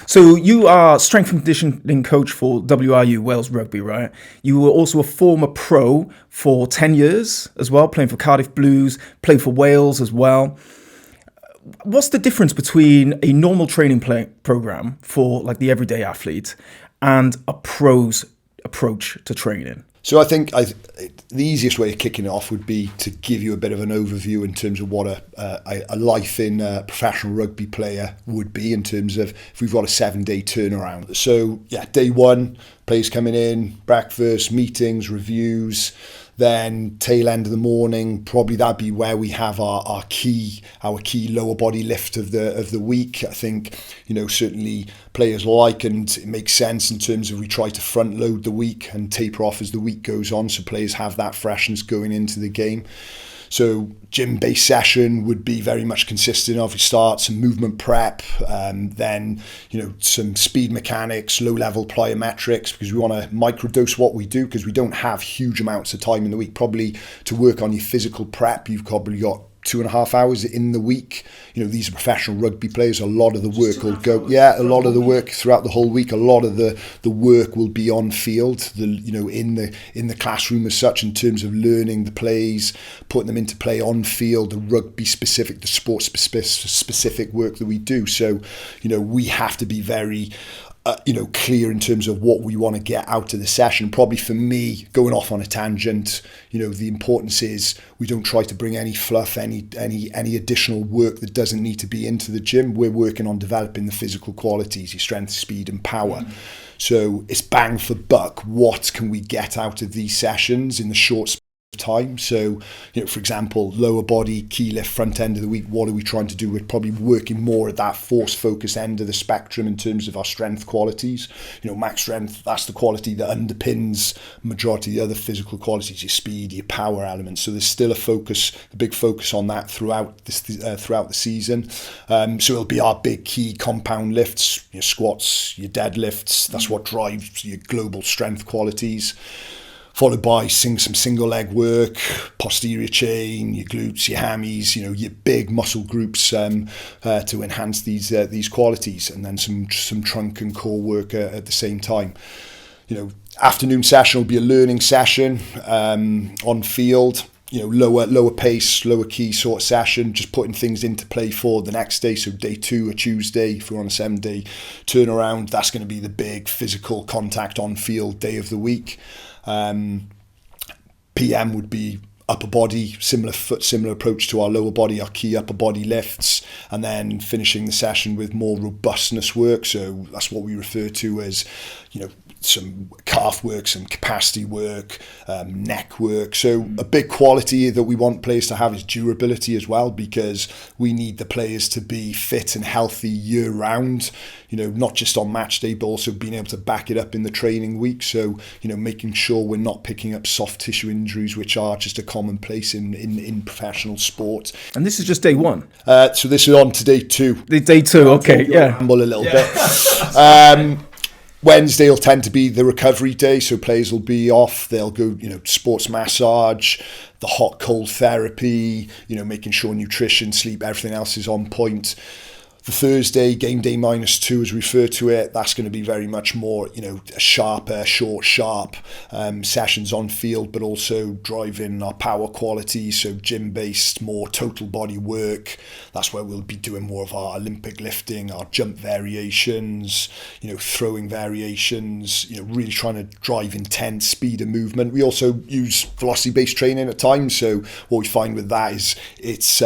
So you are strength and conditioning coach for WRU, Wales Rugby, right? You were also a former pro for 10 years as well, playing for Cardiff Blues, played for Wales as well. What's the difference between a normal training program for like the everyday athlete and a pro's approach to training? So I think the easiest way of kicking it off would be to give you a bit of an overview in terms of what a life in a professional rugby player would be in terms of if we've got a 7-day turnaround. So yeah, day one, players coming in, breakfast, meetings, reviews. Then tail end of the morning, probably that'd be where we have our key lower body lift of the week. I think, certainly players like, and it makes sense in terms of we try to front load the week and taper off as the week goes on, so players have that freshness going into the game. So gym-based session would be very much consistent of, you start some movement prep, then some speed mechanics, low-level plyometrics, because we want to microdose what we do, because we don't have huge amounts of time in the week. Probably to work on your physical prep, you've probably got 2.5 hours in the week. These are professional rugby players. A lot of the work will go, a lot of the work throughout the whole week. A lot of the work will be on field, in the classroom as such, in terms of learning the plays, putting them into play on field, the rugby specific, the sport specific work that we do. So, we have to be very clear in terms of what we want to get out of the session. Probably for me, going off on a tangent, the importance is we don't try to bring any fluff, any additional work that doesn't need to be into the gym. We're working on developing the physical qualities, your strength, speed and power. So it's bang for buck. What can we get out of these sessions in the short time? So, for example, lower body, key lift, front end of the week, what are we trying to do? We're probably working more at that force focus end of the spectrum in terms of our strength qualities. Max strength, that's the quality that underpins majority of the other physical qualities, your speed, your power elements. So there's still a big focus on that throughout the season. So it'll be our big key compound lifts, your squats, your deadlifts. That's what drives your global strength qualities, followed by some single leg work, posterior chain, your glutes, your hammies, your big muscle groups to enhance these qualities, and then some trunk and core work at the same time. Afternoon session will be a learning session on field. Lower pace, lower key sort of session, just putting things into play for the next day. So day 2, a Tuesday, if we're on a 7-day turnaround, that's going to be the big physical contact on field day of the week. PM would be upper body, similar approach to our lower body, our key upper body lifts, and then finishing the session with more robustness work. So that's what we refer to as, some calf work, some capacity work, neck work. So a big quality that we want players to have is durability as well, because we need the players to be fit and healthy year round, not just on match day, but also being able to back it up in the training week. So, making sure we're not picking up soft tissue injuries, which are just a commonplace in professional sport. And this is just day 1? So this is on to day 2. Day 2, okay, yeah. Ramble a little bit. Wednesday will tend to be the recovery day, so players will be off. They'll go, sports massage, the hot cold therapy, making sure nutrition, sleep, everything else is on point. The Thursday, game day -2 as we refer to it, that's going to be very much more, sharper, sharp sessions on field, but also driving our power quality, so gym-based, more total body work. That's where we'll be doing more of our Olympic lifting, our jump variations, throwing variations, really trying to drive intense speed and movement. We also use velocity-based training at times, so what we find with that is it's,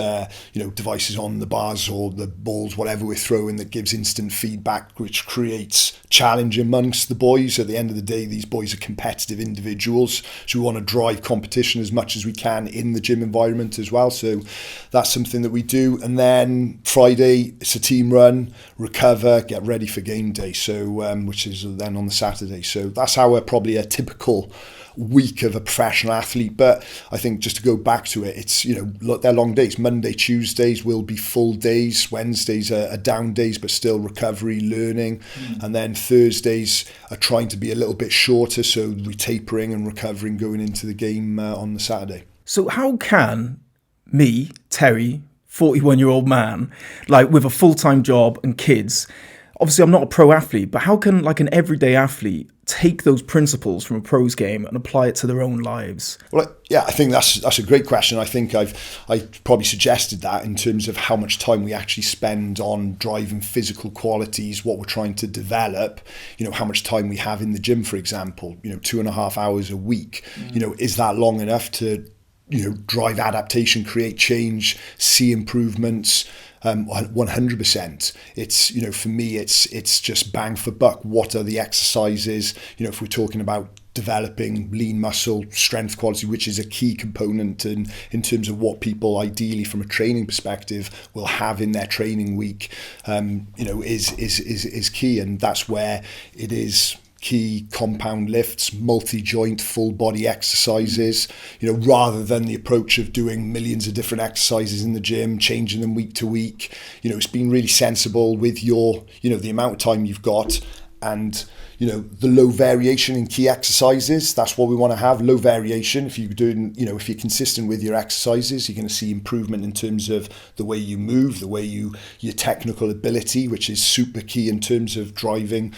devices on the bars or the balls, whatever we're throwing, that gives instant feedback, which creates challenge amongst the boys. At the end of the day, these boys are competitive individuals, so we want to drive competition as much as we can in the gym environment as well. So that's something that we do. And then Friday, it's a team run, recover, get ready for game day, so which is then on the Saturday. So that's how probably a typical week of a professional athlete. But I think just to go back to it, it's, they're long days. Monday, Tuesdays will be full days. Wednesdays are down days, but still recovery, learning. And then Thursdays are trying to be a little bit shorter, so we're tapering and recovering going into the game on the Saturday. So how can me, Terry, 41-year-old man, like with a full-time job and kids, Obviously, I'm not a pro athlete, but how can like an everyday athlete take those principles from a pro's game and apply it to their own lives? Well, yeah, I think that's a great question. I think I probably suggested that in terms of how much time we actually spend on driving physical qualities, what we're trying to develop, how much time we have in the gym, for example, 2.5 hours a week, is that long enough to, drive adaptation, create change, see improvements? 100%. It's, for me, it's just bang for buck. What are the exercises? If we're talking about developing lean muscle, strength quality, which is a key component in terms of what people ideally from a training perspective will have in their training week, is key. And that's where it is key compound lifts, multi-joint, full body exercises, rather than the approach of doing millions of different exercises in the gym, changing them week to week. It's been really sensible with your, the amount of time you've got and, the low variation in key exercises. That's what we want to have, low variation. If you're doing, if you're consistent with your exercises, you're going to see improvement in terms of the way you move, the way your technical ability, which is super key in terms of driving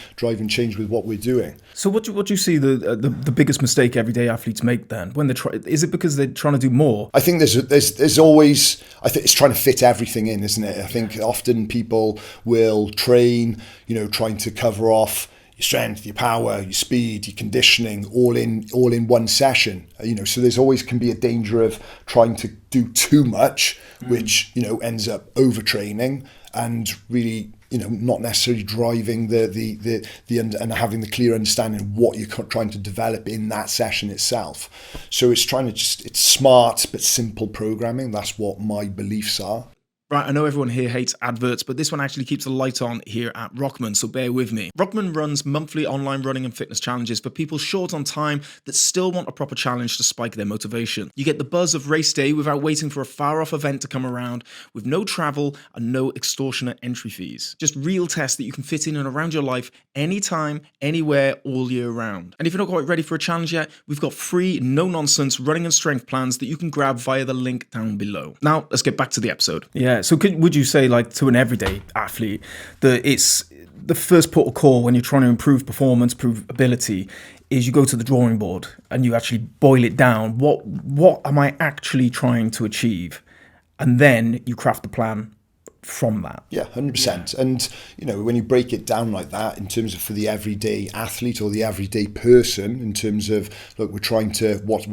change with what we're doing. So what do you see the biggest mistake everyday athletes make then when they try? Is it because they're trying to do more? I think there's always, I think it's trying to fit everything in, isn't it? I think often people will train, trying to cover off your strength, your power, your speed, your conditioning, all in one session. So there's always can be a danger of trying to do too much, which ends up overtraining and really not necessarily driving the and having the clear understanding of what you're trying to develop in that session itself. So it's it's smart but simple programming. That's what my beliefs are. Right, I know everyone here hates adverts, but this one actually keeps the light on here at Rockman, so bear with me. Rockman runs monthly online running and fitness challenges for people short on time that still want a proper challenge to spike their motivation. You get the buzz of race day without waiting for a far-off event to come around, with no travel and no extortionate entry fees. Just real tests that you can fit in and around your life anytime, anywhere, all year round. And if you're not quite ready for a challenge yet, we've got free, no-nonsense running and strength plans that you can grab via the link down below. Now, let's get back to the episode. Yeah. So would you say, like, to an everyday athlete, that it's the first port of call when you're trying to improve performance, improve ability, is you go to the drawing board and you actually boil it down. What am I actually trying to achieve? And then you craft the plan from that. Yeah, 100%. And, when you break it down like that in terms of for the everyday athlete or the everyday person, in terms of, look, we're trying to, what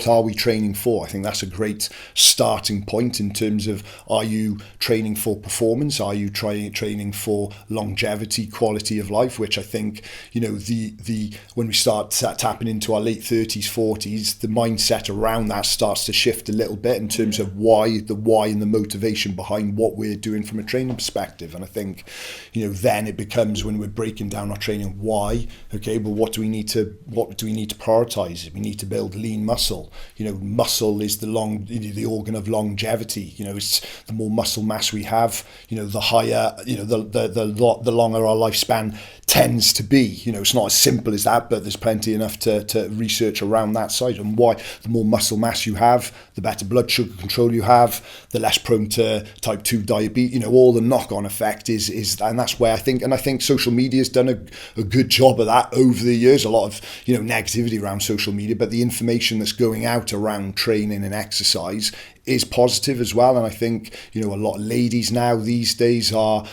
are we training for? I think that's a great starting point in terms of, are you training for performance? Are you training for longevity, quality of life? Which I think, when we start tapping into our late 30s, 40s, the mindset around that starts to shift a little bit in terms of why and the motivation behind what we're doing from a training perspective. And I think, then it becomes, when we're breaking down our training, why, okay, well, what do we need to prioritize? We need to build lean muscle. Muscle is the organ of longevity. It's the more muscle mass we have, the higher, the longer our lifespan tends to be. It's not as simple as that, but there's plenty enough to research around that side. And why, the more muscle mass you have, the better blood sugar control you have, the less prone to type 2 diabetes, all the knock-on effect is, and that's where I think social media has done a good job of that over the years. A lot of, negativity around social media, but the information that's going out around training and exercise is positive as well. And I think, a lot of ladies now these days are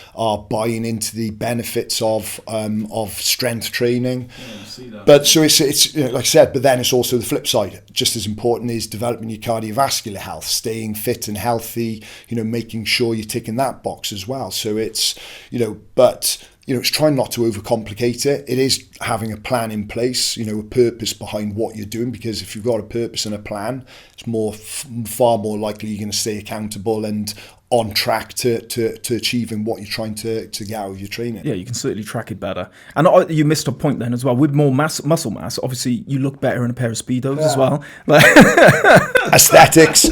buying into the benefits of strength training. Yeah, see that. But so it's like I said, but then it's also the flip side. Just as important is developing your cardiovascular health, staying fit and healthy, making sure you're ticking that box as well. So it's, it's trying not to overcomplicate it. It is having a plan in place, a purpose behind what you're doing, because if you've got a purpose and a plan, it's far more likely you're going to stay accountable and on track to achieving what you're trying to get out of your training. Yeah, you can certainly track it better. And you missed a point then as well. With more muscle mass, obviously you look better in a pair of Speedos as well. Aesthetics.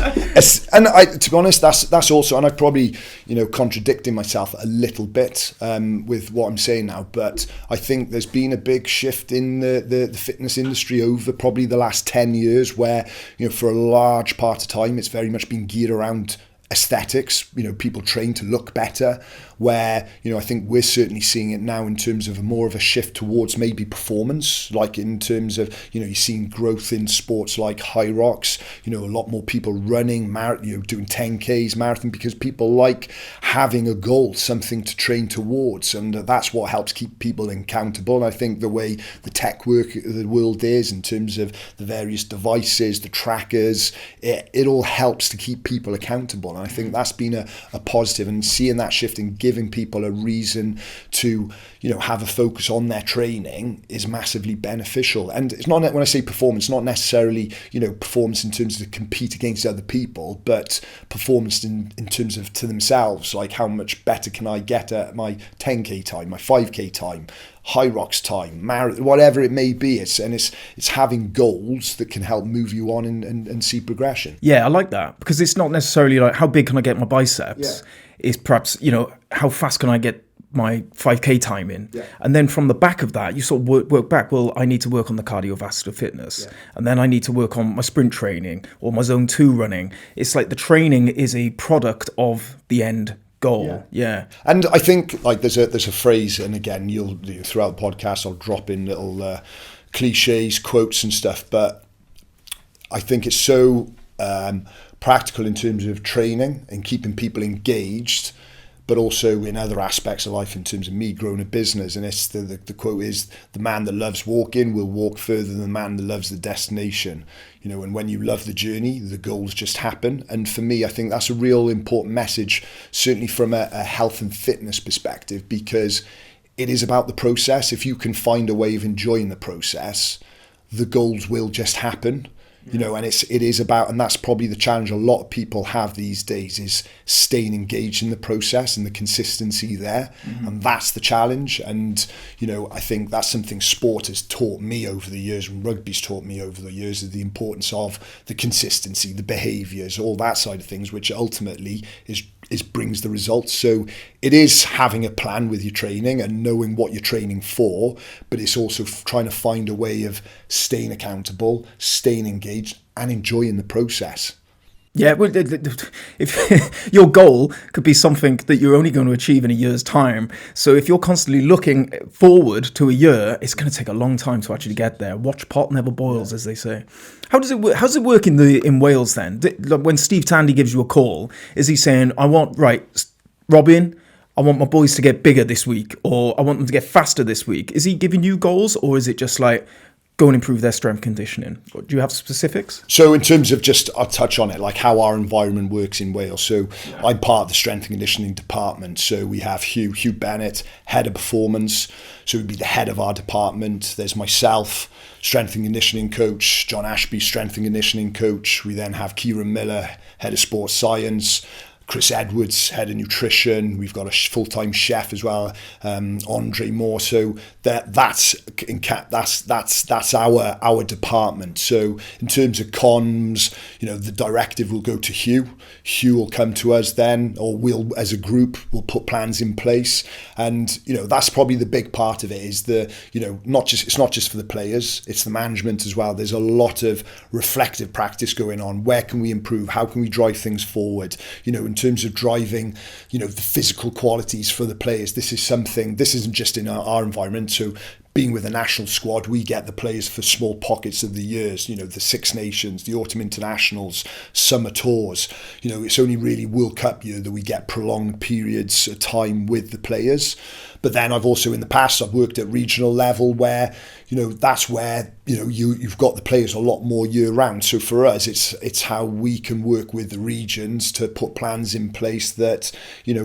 And to be honest, that's also, and I'm probably, contradicting myself a little bit with what I'm saying now, but I think there's been a big shift in the fitness industry over probably the last 10 years where, for a large part of time, it's very much been geared around aesthetics, people train to look better, where, I think we're certainly seeing it now in terms of more of a shift towards maybe performance, like in terms of, you're seeing growth in sports like hyrox, a lot more people running, doing 10Ks, marathon, because people like having a goal, something to train towards, and that's what helps keep people accountable. And I think the way the tech world is, in terms of the various devices, the trackers, it all helps to keep people accountable. And I think that's been a positive, and seeing that shift and giving people a reason to, have a focus on their training is massively beneficial. And it's not, when I say performance, not necessarily, performance in terms of compete against other people, but performance in terms of to themselves, like how much better can I get at my 10K time, my 5K time, hyrox time, whatever it may be. It's having goals that can help move you on and see progression. Yeah, I like that, because it's not necessarily like how big can I get my biceps. Yeah. It's perhaps, how fast can I get my 5K time in? Yeah. And then from the back of that, you sort of work back. Well, I need to work on the cardiovascular fitness. Yeah. And then I need to work on my sprint training or my zone 2 running. It's like the training is a product of the end goal. Yeah. And I think like there's a phrase, and again, you'll throughout the podcast I'll drop in little cliches, quotes and stuff, but I think it's so practical in terms of training and keeping people engaged, but also in other aspects of life in terms of me growing a business. And it's the quote is, the man that loves walking will walk further than the man that loves the destination. And when you love the journey, the goals just happen. And for me, I think that's a real important message, certainly from a health and fitness perspective, because it is about the process. If you can find a way of enjoying the process, the goals will just happen. And it is about, and that's probably the challenge a lot of people have these days, is staying engaged in the process and the consistency there. Mm-hmm. And that's the challenge. And, I think that's something sport has taught me over the years, and rugby's taught me over the years, of the importance of the consistency, the behaviours, all that side of things, which ultimately is brings the results. So it is having a plan with your training and knowing what you're training for, but it's also trying to find a way of staying accountable, staying engaged and enjoying the process. Yeah, well, if your goal could be something that you're only going to achieve in a year's time. So if you're constantly looking forward to a year, it's going to take a long time to actually get there. Watch pot never boils, as they say. How does it work? How does it work in Wales then? When Steve Tandy gives you a call, is he saying, Robin, I want my boys to get bigger this week, or I want them to get faster this week? Is he giving you goals, or is it just like, go and improve their strength conditioning? Do you have specifics? So in terms of I'll touch on it, like how our environment works in Wales. So I'm part of the strength and conditioning department. So we have Hugh Bennett, head of performance. So he'd be the head of our department. There's myself, strength and conditioning coach, John Ashby, strength and conditioning coach. We then have Kieran Miller, head of sports science, Chris Edwards, head of nutrition. We've got a full-time chef as well, Andre Moore. So that's our department. So in terms of comms, the directive will go to Hugh. Hugh will come to us then, or we'll, as a group, will put plans in place. And that's probably the big part of it. Is it's not just for the players, it's the management as well. There's a lot of reflective practice going on. Where can we improve? How can we drive things forward? In terms of driving, the physical qualities for the players. This isn't just in our environment. So being with the national squad, we get the players for small pockets of the years, the Six Nations, the Autumn Internationals, summer tours. It's only really World Cup year that we get prolonged periods of time with the players. But then I've also in the past, I've worked at regional level where, that's where, you've got the players a lot more year round. So for us, it's how we can work with the regions to put plans in place that,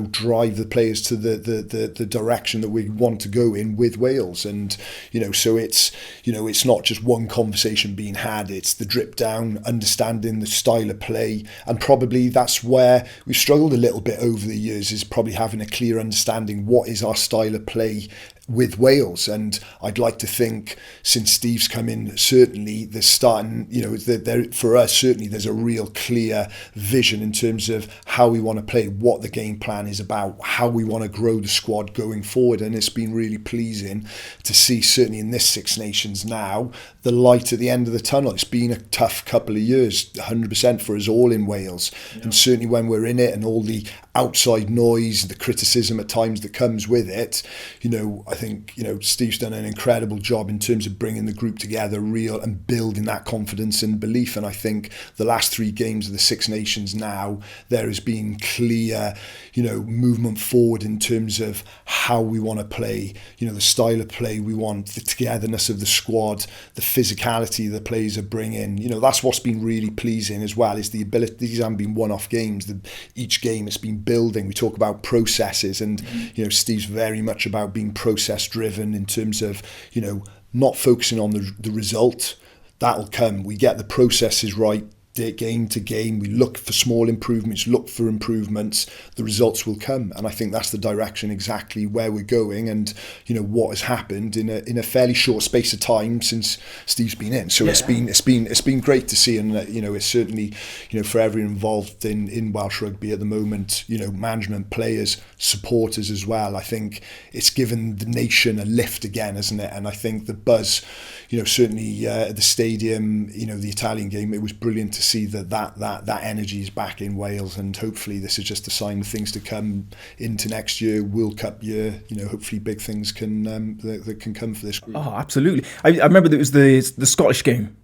drive the players to the direction that we want to go in with Wales. And, so it's not just one conversation being had, it's the drip down, understanding the style of play. And probably that's where we've struggled a little bit over the years, is probably having a clear understanding what is our style of play with Wales. And I'd like to think since Steve's come in, certainly there's starting, for us, certainly there's a real clear vision in terms of how we want to play, what the game plan is about, how we want to grow the squad going forward. And it's been really pleasing to see, certainly in this Six Nations now, the light at the end of the tunnel. It's been a tough couple of years, 100% for us all in Wales. Yeah. And certainly when we're in it and all the outside noise, the criticism at times that comes with it, I think, Steve's done an incredible job in terms of bringing the group together real and building that confidence and belief. And I think the last 3 games of the Six Nations now, there has been clear, movement forward in terms of how we want to play, the style of play we want, the togetherness of the squad, the physicality the players are bringing. That's what's been really pleasing as well, is the ability. These haven't been one-off games. Each game it's been building. We talk about processes, and Steve's very much about being process driven in terms of not focusing on the result. That'll come. We get the processes right game to game. We look for small improvements, look for improvements. The results will come, and I think that's the direction exactly where we're going. And what has happened in a fairly short space of time since Steve's been in. So it's been great to see, and it's certainly for everyone involved in Welsh rugby at the moment. Management, players, supporters as well. I think it's given the nation a lift again, hasn't it? And I think the buzz, certainly at the stadium, the Italian game, it was brilliant to see that energy is back in Wales, and hopefully this is just a sign of things to come into next year, World Cup year. Hopefully big things can that can come for this group. Oh, absolutely. I remember that it was the Scottish game,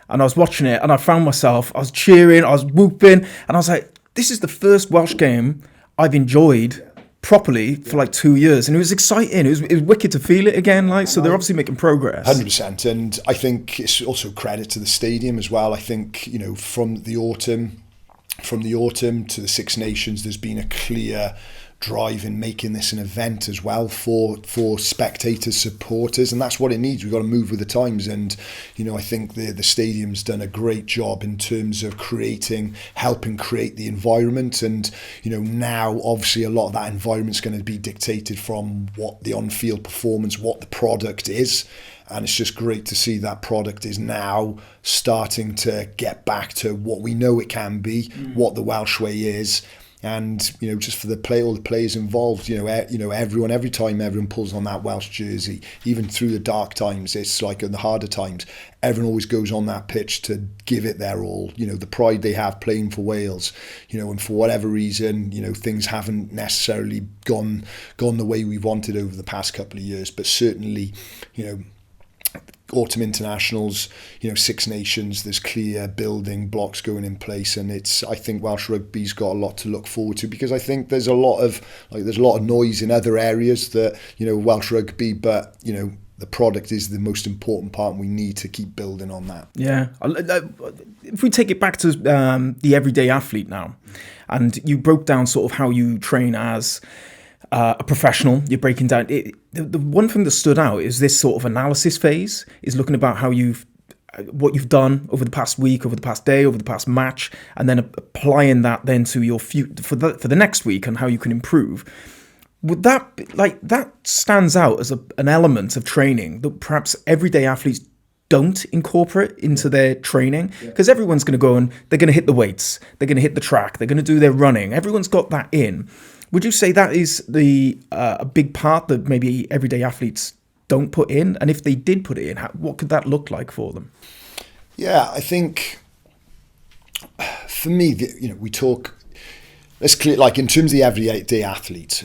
and I was watching it, and I found myself, I was cheering, I was whooping, and I was like, this is the first Welsh game I've enjoyed properly for like 2 years, and it was exciting. It was wicked to feel it again. So they're obviously making progress. 100%, and I think it's also credit to the stadium as well. I think from the autumn to the Six Nations, there's been a clear drive in making this an event as well for spectators, supporters, and that's what it needs. We've got to move with the times, and I think the stadium's done a great job in terms of helping create the environment. And now obviously a lot of that environment's going to be dictated from what the on-field performance, what the product is. And it's just great to see that product is now starting to get back to what we know it can be, what the Welsh way is. And just for all the players involved, everyone, every time everyone pulls on that Welsh jersey, even through the dark times, it's like in the harder times, everyone always goes on that pitch to give it their all. The pride they have playing for Wales, and for whatever reason, things haven't necessarily gone the way we wanted over the past couple of years, but certainly, autumn internationals, Six Nations, there's clear building blocks going in place, and I think Welsh rugby's got a lot to look forward to, because I think there's a lot of noise in other areas that Welsh rugby, but the product is the most important part, and we need to keep building on that. Yeah, if we take it back to the everyday athlete now, and you broke down sort of how you train as a professional, you're breaking down it. The one thing that stood out is this sort of analysis phase, is looking about what you've done over the past week, over the past day, over the past match, and then applying that then to your for the next week and how you can improve. Would that stands out as an element of training that perhaps everyday athletes don't incorporate into their training? Because everyone's going to go and they're going to hit the weights, they're going to hit the track, they're going to do their running. Everyone's got that in. Would you say that is a big part that maybe everyday athletes don't put in? And if they did put it in, what could that look like for them? Yeah, I think for me, we talk. Let's clear, like in terms of the everyday athlete,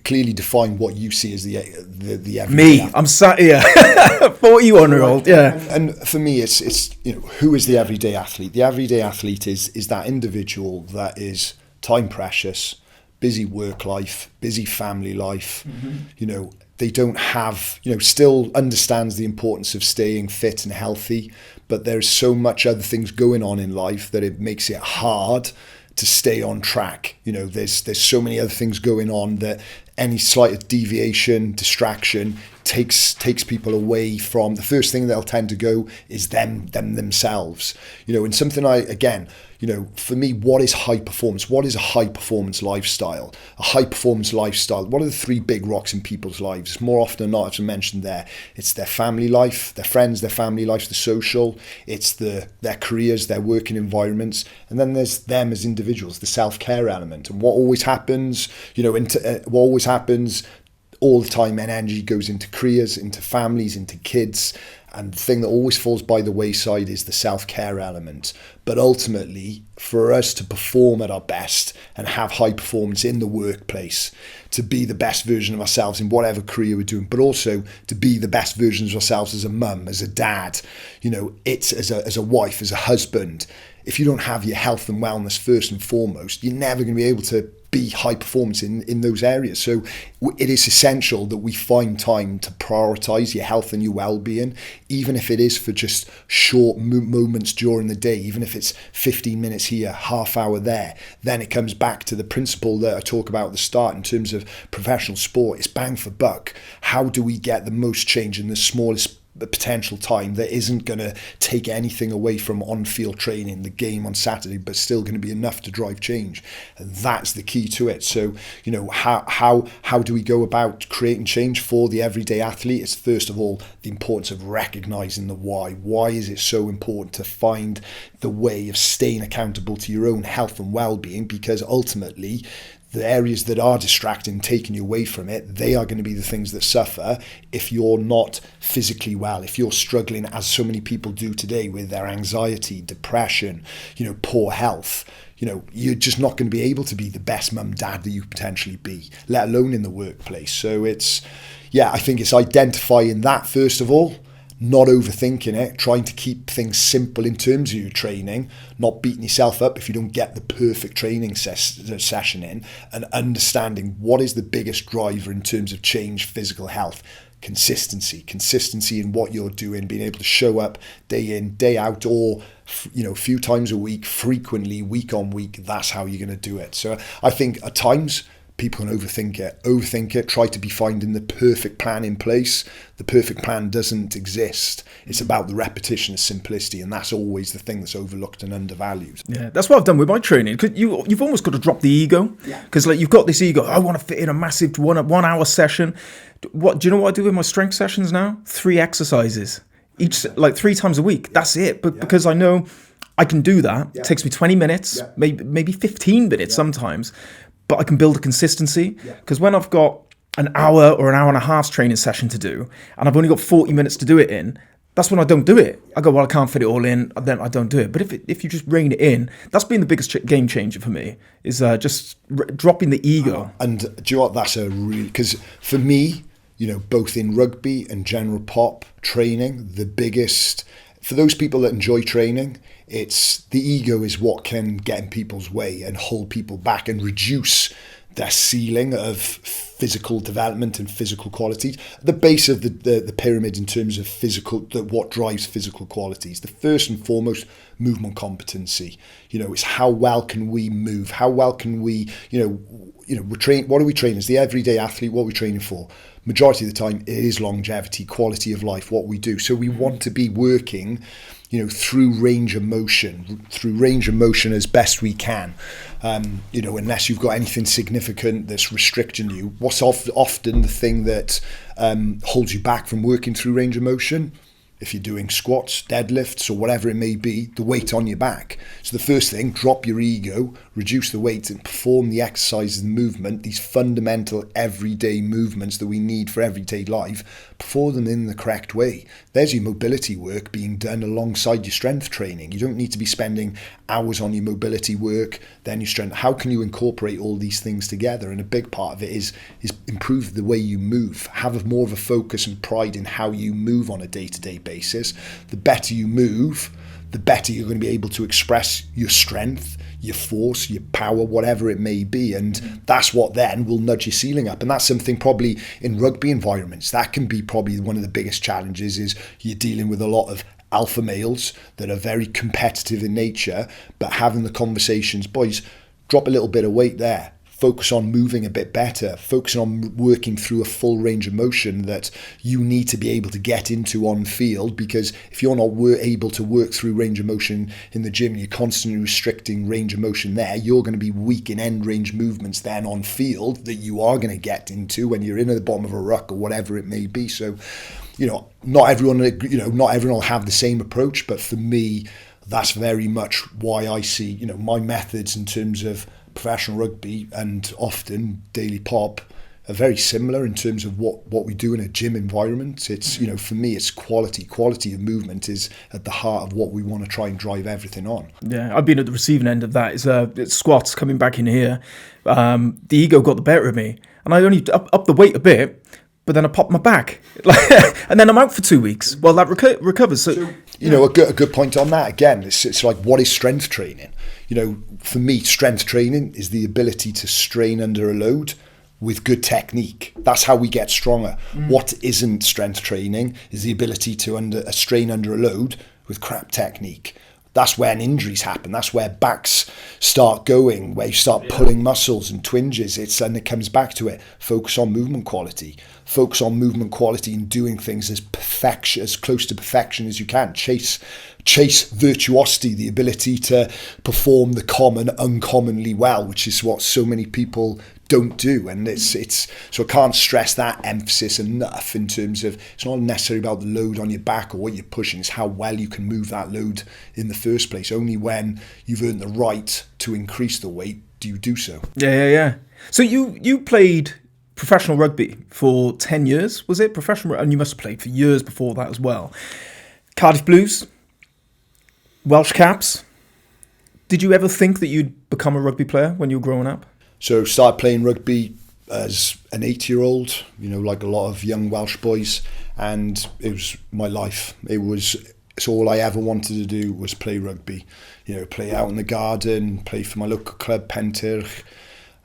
clearly define what you see as the everyday me athlete. I'm sat here 41-year-old. Yeah, and for me it's who is the everyday athlete? The everyday athlete is that individual that is time precious, busy work life, busy family life. They don't have, still understands the importance of staying fit and healthy, but there's so much other things going on in life that it makes it hard to stay on track. There's so many other things going on that any slight deviation, distraction takes people away from the first thing they'll tend to go is them themselves. And something for me, what is high performance? What is a high performance lifestyle? A high performance lifestyle, what are the three big rocks in people's lives? More often than not, as I mentioned there, it's their family life, their friends, their family life, the social, it's their careers, their working environments, and then there's them as individuals, the self-care element. And what always happens, all the time, energy goes into careers, into families, into kids. And the thing that always falls by the wayside is the self-care element. But ultimately, for us to perform at our best and have high performance in the workplace, to be the best version of ourselves in whatever career we're doing, but also to be the best versions of ourselves as a mum, as a dad, it's as a wife, as a husband. If you don't have your health and wellness first and foremost, you're never going to be able to be high performance in those areas. So it is essential that we find time to prioritize your health and your well-being, even if it is for just short moments during the day, even if it's 15 minutes here, half hour there. Then it comes back to the principle that I talk about at the start in terms of professional sport. It's bang for buck. How do we get the most change in the smallest potential time that isn't going to take anything away from on-field training, the game on Saturday, but still going to be enough to drive change? And that's the key to it. So, how do we go about creating change for the everyday athlete? It's first of all the importance of recognizing the why. Why is it so important to find the way of staying accountable to your own health and well-being? Because ultimately, the areas that are distracting, taking you away from it, they are going to be the things that suffer if you're not physically well, if you're struggling, as so many people do today, with their anxiety, depression, poor health. You're just not going to be able to be the best mum, dad that you could potentially be, let alone in the workplace. So I think it's identifying that first of all, not overthinking it, trying to keep things simple in terms of your training, not beating yourself up if you don't get the perfect training session in, and understanding what is the biggest driver in terms of change, physical health. Consistency in what you're doing, being able to show up day in, day out, or a few times a week, frequently, week on week. That's how you're going to do it. So I think at times people can overthink it, try to be finding the perfect plan in place. The perfect plan doesn't exist. It's about the repetition of simplicity, and that's always the thing that's overlooked and undervalued. Yeah, that's what I've done with my training. Cause you've almost got to drop the ego, because you've got this ego. I want to fit in a massive 1 hour session. Do you know what I do with my strength sessions now? 3 exercises, each 3 times a week. That's it. But because I know I can do that, it takes me 20 minutes, maybe 15 minutes sometimes. But I can build a consistency, because when I've got an hour or an hour and a half training session to do, and I've only got 40 minutes to do it in, that's when I don't do it. I go, well, I can't fit it all in, then I don't do it. But if you just rein it in, that's been the biggest game changer for me, is just dropping the ego. And do you know what, that's because for me, both in rugby and general pop training, the biggest, for those people that enjoy training, it's the ego is what can get in people's way and hold people back and reduce their ceiling of physical development and physical qualities. The base of the pyramid in terms of what drives physical qualities. The first and foremost, movement competency. It's how well can we move? How well can we, we train? What are we training? As the everyday athlete, what are we training for? Majority of the time, it is longevity, quality of life, what we do. So we want to be working through range of motion as best we can. Unless you've got anything significant that's restricting you. What's often the thing that holds you back from working through range of motion? If you're doing squats, deadlifts, or whatever it may be, the weight on your back. So the first thing, drop your ego, reduce the weight, and perform the exercises and movement, these fundamental everyday movements that we need for everyday life, perform them in the correct way. There's your mobility work being done alongside your strength training. You don't need to be spending hours on your mobility work, then your strength. How can you incorporate all these things together? And a big part of it is improve the way you move. Have more of a focus and pride in how you move on a day-to-day basis. The better you move, the better you're going to be able to express your strength, your force, your power, whatever it may be. And that's what then will nudge your ceiling up. And that's something probably in rugby environments, that can be probably one of the biggest challenges, is you're dealing with a lot of alpha males that are very competitive in nature, but having the conversations, boys, drop a little bit of weight there. focus on moving a bit better, focus on working through a full range of motion that you need to be able to get into on field, because if you're not able to work through range of motion in the gym, you're constantly restricting range of motion there, you're going to be weak in end range movements then on field that you are going to get into when you're in at the bottom of a ruck or whatever it may be. So, not everyone will have the same approach, but for me, that's very much why I see, my methods in terms of professional rugby and often daily pop are very similar in terms of what we do in a gym environment. It's, for me, it's quality of movement is at the heart of what we want to try and drive everything on. Yeah, I've been at the receiving end of that. It's squats coming back in here. The ego got the better of me, and I only up the weight a bit, but then I popped my back, and then I'm out for 2 weeks while that recovers. So a good point on that. Again, it's like, what is strength training? For me, strength training is the ability to strain under a load with good technique. That's how we get stronger. What isn't strength training is the ability to strain under a load with crap technique. That's when injuries happen. That's where backs start going, where you start pulling muscles and twinges. And it comes back to it. Focus on movement quality. Focus on movement quality and doing things as close to perfection as you can. Chase virtuosity, the ability to perform the common uncommonly well, which is what so many people don't do. And it's so I can't stress that emphasis enough in terms of, it's not necessarily about the load on your back or what you're pushing, it's how well you can move that load in the first place. Only when you've earned the right to increase the weight do you do so. Yeah. So you played professional rugby for 10 years, was it? Professional, and you must have played for years before that as well. Cardiff Blues, Welsh Caps. Did you ever think that you'd become a rugby player when you were growing up? So started playing rugby as an 8-year-old, like a lot of young Welsh boys, and it was my life. It's all I ever wanted to do was play rugby, play out in the garden, play for my local club, Pentyrch,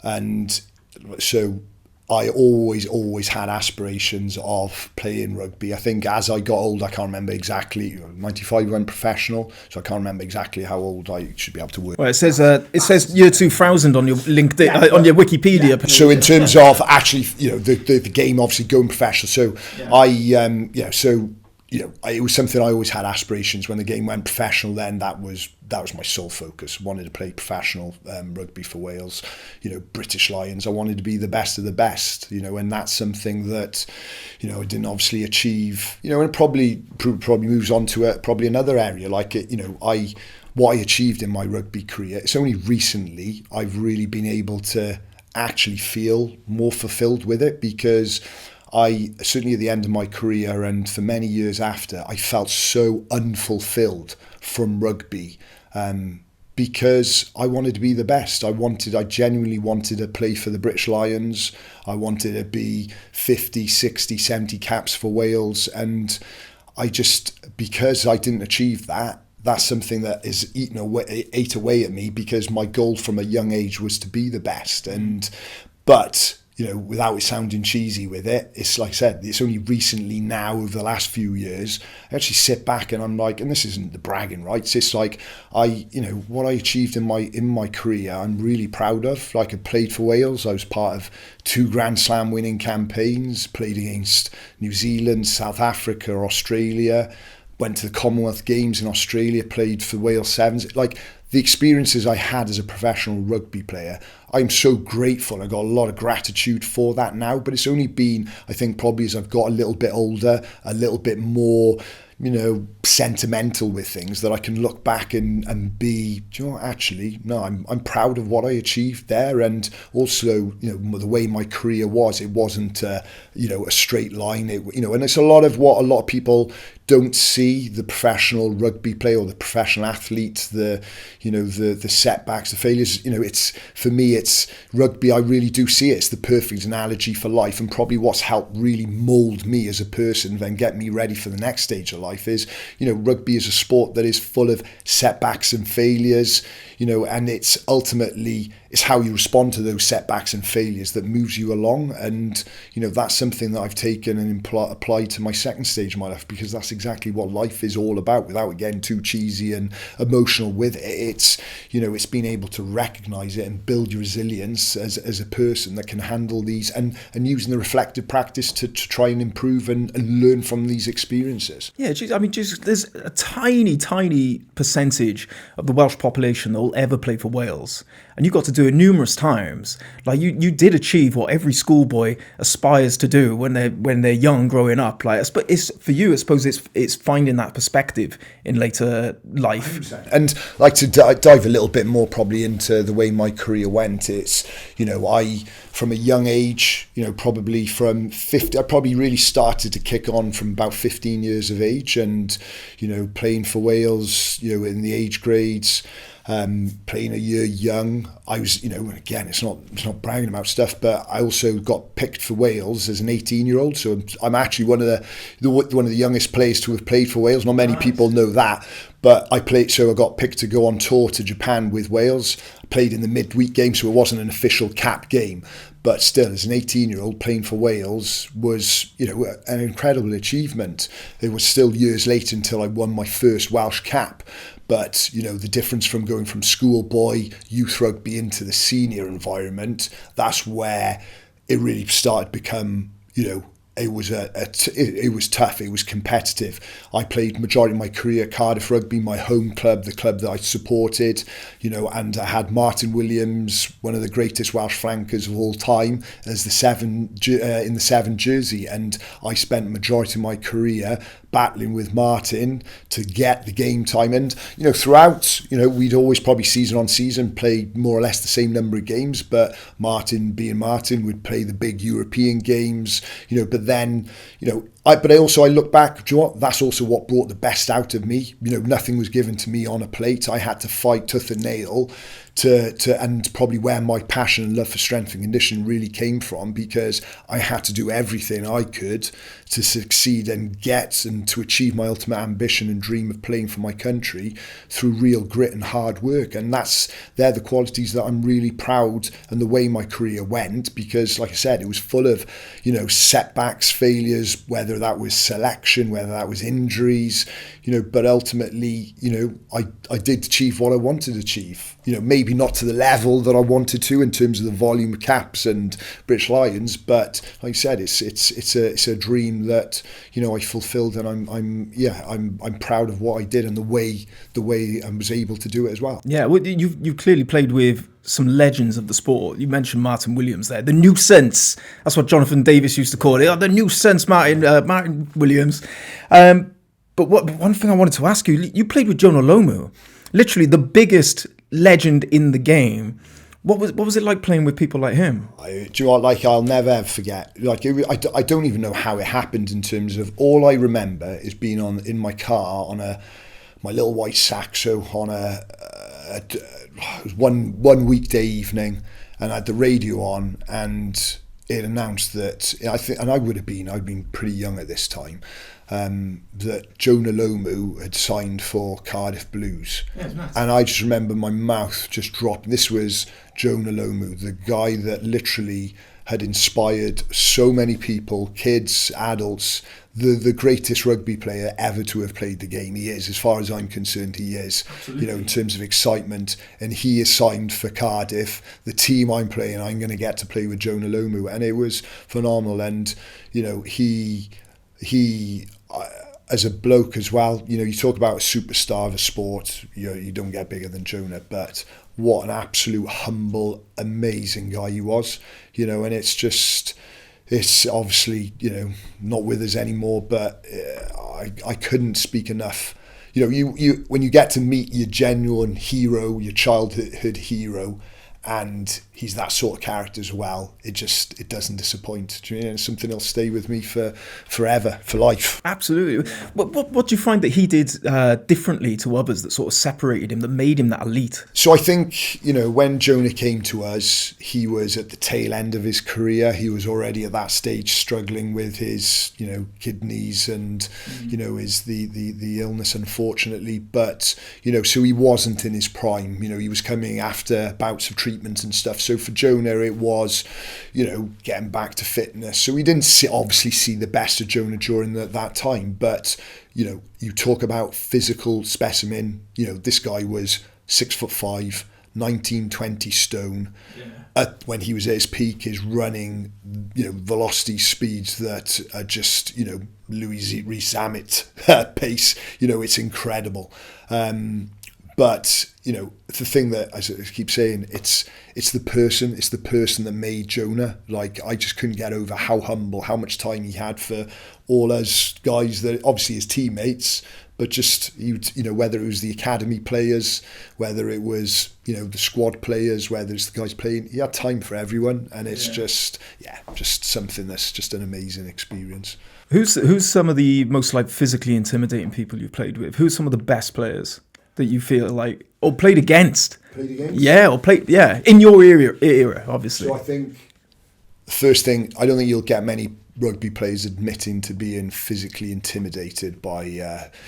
and so I always had aspirations of playing rugby. I think as I got old, I can't remember exactly. 95 went professional, so I can't remember exactly how old I should be able to work. Well, it says year 2000 on your LinkedIn, on your Wikipedia. Yeah. So in terms of actually, the game obviously going professional. So it was something I always had aspirations. When the game went professional, then that was my sole focus. Wanted to play professional rugby for Wales, British Lions. I wanted to be the best of the best, and that's something that, I didn't obviously achieve, and it probably moves on to probably another area like it, what I achieved in my rugby career. It's only recently I've really been able to actually feel more fulfilled with it, because I, certainly at the end of my career and for many years after, I felt so unfulfilled from rugby because I wanted to be the best. I genuinely wanted to play for the British Lions. I wanted to be 50, 60, 70 caps for Wales. And because I didn't achieve that, that's something that is ate away at me, because my goal from a young age was to be the best. But without it sounding cheesy with it, it's like I said, it's only recently now, over the last few years, I actually sit back and I'm like, and this isn't the bragging rights, it's like what I achieved in my career, I'm really proud of. Like, I played for Wales, I was part of 2 Grand Slam winning campaigns, played against New Zealand, South Africa, Australia, went to the Commonwealth Games in Australia, played for Wales Sevens. Like, the experiences I had as a professional rugby player, I'm so grateful. I got a lot of gratitude for that now, but it's only been, I think, probably as I've got a little bit older, a little bit more, sentimental with things, that I can look back and be, actually, no, I'm proud of what I achieved there. And also, the way my career was, it wasn't, a straight line. And it's a lot of what a lot of people don't see, the professional rugby player or the professional athlete, the setbacks, the failures. It's, for me, it's rugby. I really do see it. It's the perfect analogy for life, and probably what's helped really mould me as a person, then get me ready for the next stage of life is, rugby is a sport that is full of setbacks and failures, and it's ultimately, it's how you respond to those setbacks and failures that moves you along. And, that's something that I've taken and applied to my second stage of my life, because that's exactly what life is all about, without getting too cheesy and emotional with it. It's, it's being able to recognise it and build your resilience as a person that can handle these, and using the reflective practice to try and improve and learn from these experiences. Yeah, I mean, just there's a tiny percentage of the Welsh population that will ever play for Wales, and you got to do it numerous times. Like you did achieve what every schoolboy aspires to do when they're young, growing up. Like, but it's for you, I suppose it's finding that perspective in later life. 100%. And like to dive a little bit more probably into the way my career went. It's, I from a young age, probably from 50, I probably really started to kick on from about 15 years of age, and playing for Wales, in the age grades. Playing a year young, I was, again, it's not bragging about stuff, but I also got picked for Wales as an 18-year-old. So I'm actually one of the youngest players to have played for Wales. Not many people know that, but I got picked to go on tour to Japan with Wales. I played in the midweek game, so it wasn't an official cap game. But still, as an 18-year-old, playing for Wales was, an incredible achievement. It was still years later until I won my first Welsh cap. But, the difference from going from schoolboy, youth rugby into the senior environment, that's where it really started to become, it was it was tough. It was competitive. I played majority of my career at Cardiff Rugby, my home club, the club that I supported, and I had Martin Williams, one of the greatest Welsh flankers of all time, as in the 7 jersey, and I spent majority of my career battling with Martin to get the game time. And throughout, we'd always probably season on season play more or less the same number of games, but Martin being Martin would play the big European games, but then I look back, do you know what? That's also what brought the best out of me. Nothing was given to me on a plate. I had to fight tooth and nail and probably where my passion and love for strength and conditioning really came from, because I had to do everything I could to succeed and to achieve my ultimate ambition and dream of playing for my country through real grit and hard work. And they're the qualities that I'm really proud, and the way my career went, because like I said, it was full of, setbacks, failures, whether that was selection, whether that was injuries, but ultimately, I did achieve what I wanted to achieve. Maybe not to the level that I wanted to in terms of the volume of caps and British Lions, but like I said, it's a dream that I fulfilled, and I'm proud of what I did and the way I was able to do it as well. Yeah, well, you've clearly played with some legends of the sport. You mentioned Martin Williams there, the nuisance. That's what Jonathan Davis used to call it. Oh, the nuisance, Martin Williams. But one thing I wanted to ask you, you played with Jonah Lomu, literally the biggest legend in the game. What was it like playing with people like him? I'll never ever forget. I don't even know how it happened, in terms of all I remember is being in my car on my little white Saxo on one weekday evening, and I had the radio on, and it announced that I'd been pretty young at this time, that Jonah Lomu had signed for Cardiff Blues. Yeah, nice. And I just remember my mouth just dropped. This was Jonah Lomu, the guy that literally had inspired so many people, kids, adults, the greatest rugby player ever to have played the game. He is, as far as I'm concerned, he is. Absolutely. In terms of excitement, and he is signed for Cardiff. The team I'm playing, I'm going to get to play with Jonah Lomu, and it was phenomenal. And he as a bloke as well, you talk about a superstar of a sport, you don't get bigger than Jonah, but what an absolute humble, amazing guy he was, and it's obviously, not with us anymore, but I couldn't speak enough. You when you get to meet your genuine hero, your childhood hero, and he's that sort of character as well, it doesn't disappoint. Something that'll stay with me forever, for life. Absolutely. What do you find that he did differently to others that sort of separated him, that made him that elite? So I think, when Jonah came to us, he was at the tail end of his career. He was already at that stage struggling with his, kidneys and, his the illness, unfortunately. But, so he wasn't in his prime. He was coming after bouts of treatment and stuff. So for Jonah, it was, getting back to fitness. So we didn't obviously see the best of Jonah during that time. But, you talk about physical specimen, this guy was 6'5", 19, 20 stone. Yeah. When he was at his peak, is running, velocity speeds that are just, Louis Rees-Zammit pace. It's incredible. But, the thing that, as I keep saying, it's the person that made Jonah. Like, I just couldn't get over how humble, how much time he had for all us guys that, obviously his teammates, but just, whether it was the academy players, whether it was, the squad players, whether it's the guys playing, he had time for everyone. And it's just something that's just an amazing experience. Who's some of the most physically intimidating people you've played with? Who's some of the best players that you feel like, or played against? In your era, obviously. So I think the first thing, I don't think you'll get many rugby players admitting to being physically intimidated by,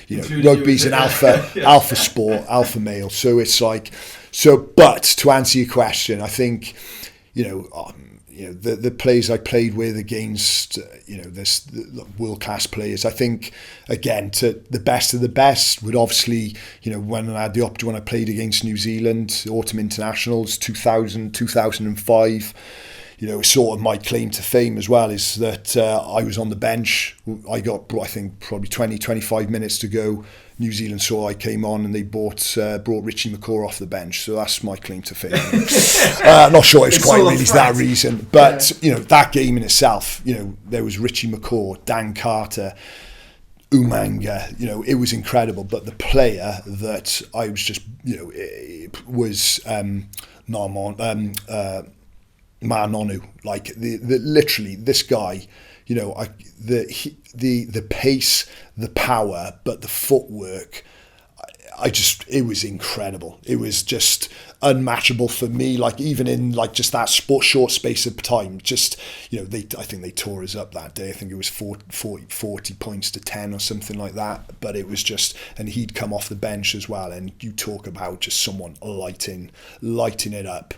rugby's an alpha sport, alpha male. So it's but to answer your question, I think, the players I played with against, this world-class players, I think, again, to the best of the best would obviously, when I had the opportunity, when I played against New Zealand, Autumn Internationals, 2000, 2005, sort of my claim to fame as well is that I was on the bench. I got, I think, probably 20, 25 minutes to go. New Zealand saw I came on and they brought Richie McCaw off the bench. So that's my claim to fame. Not sure it's quite really that reason. But, that game in itself, there was Richie McCaw, Dan Carter, Umanga, it was incredible. But the player that I was just, was Manonu. Like, literally, this guy, the pace, the power, but the footwork, it was incredible. It was just unmatchable for me. Like, even in just that short space of time, just, I think they tore us up that day. I think it was 40 points to 10 or something like that. But it was just, and he'd come off the bench as well. And you talk about just someone lighting it up.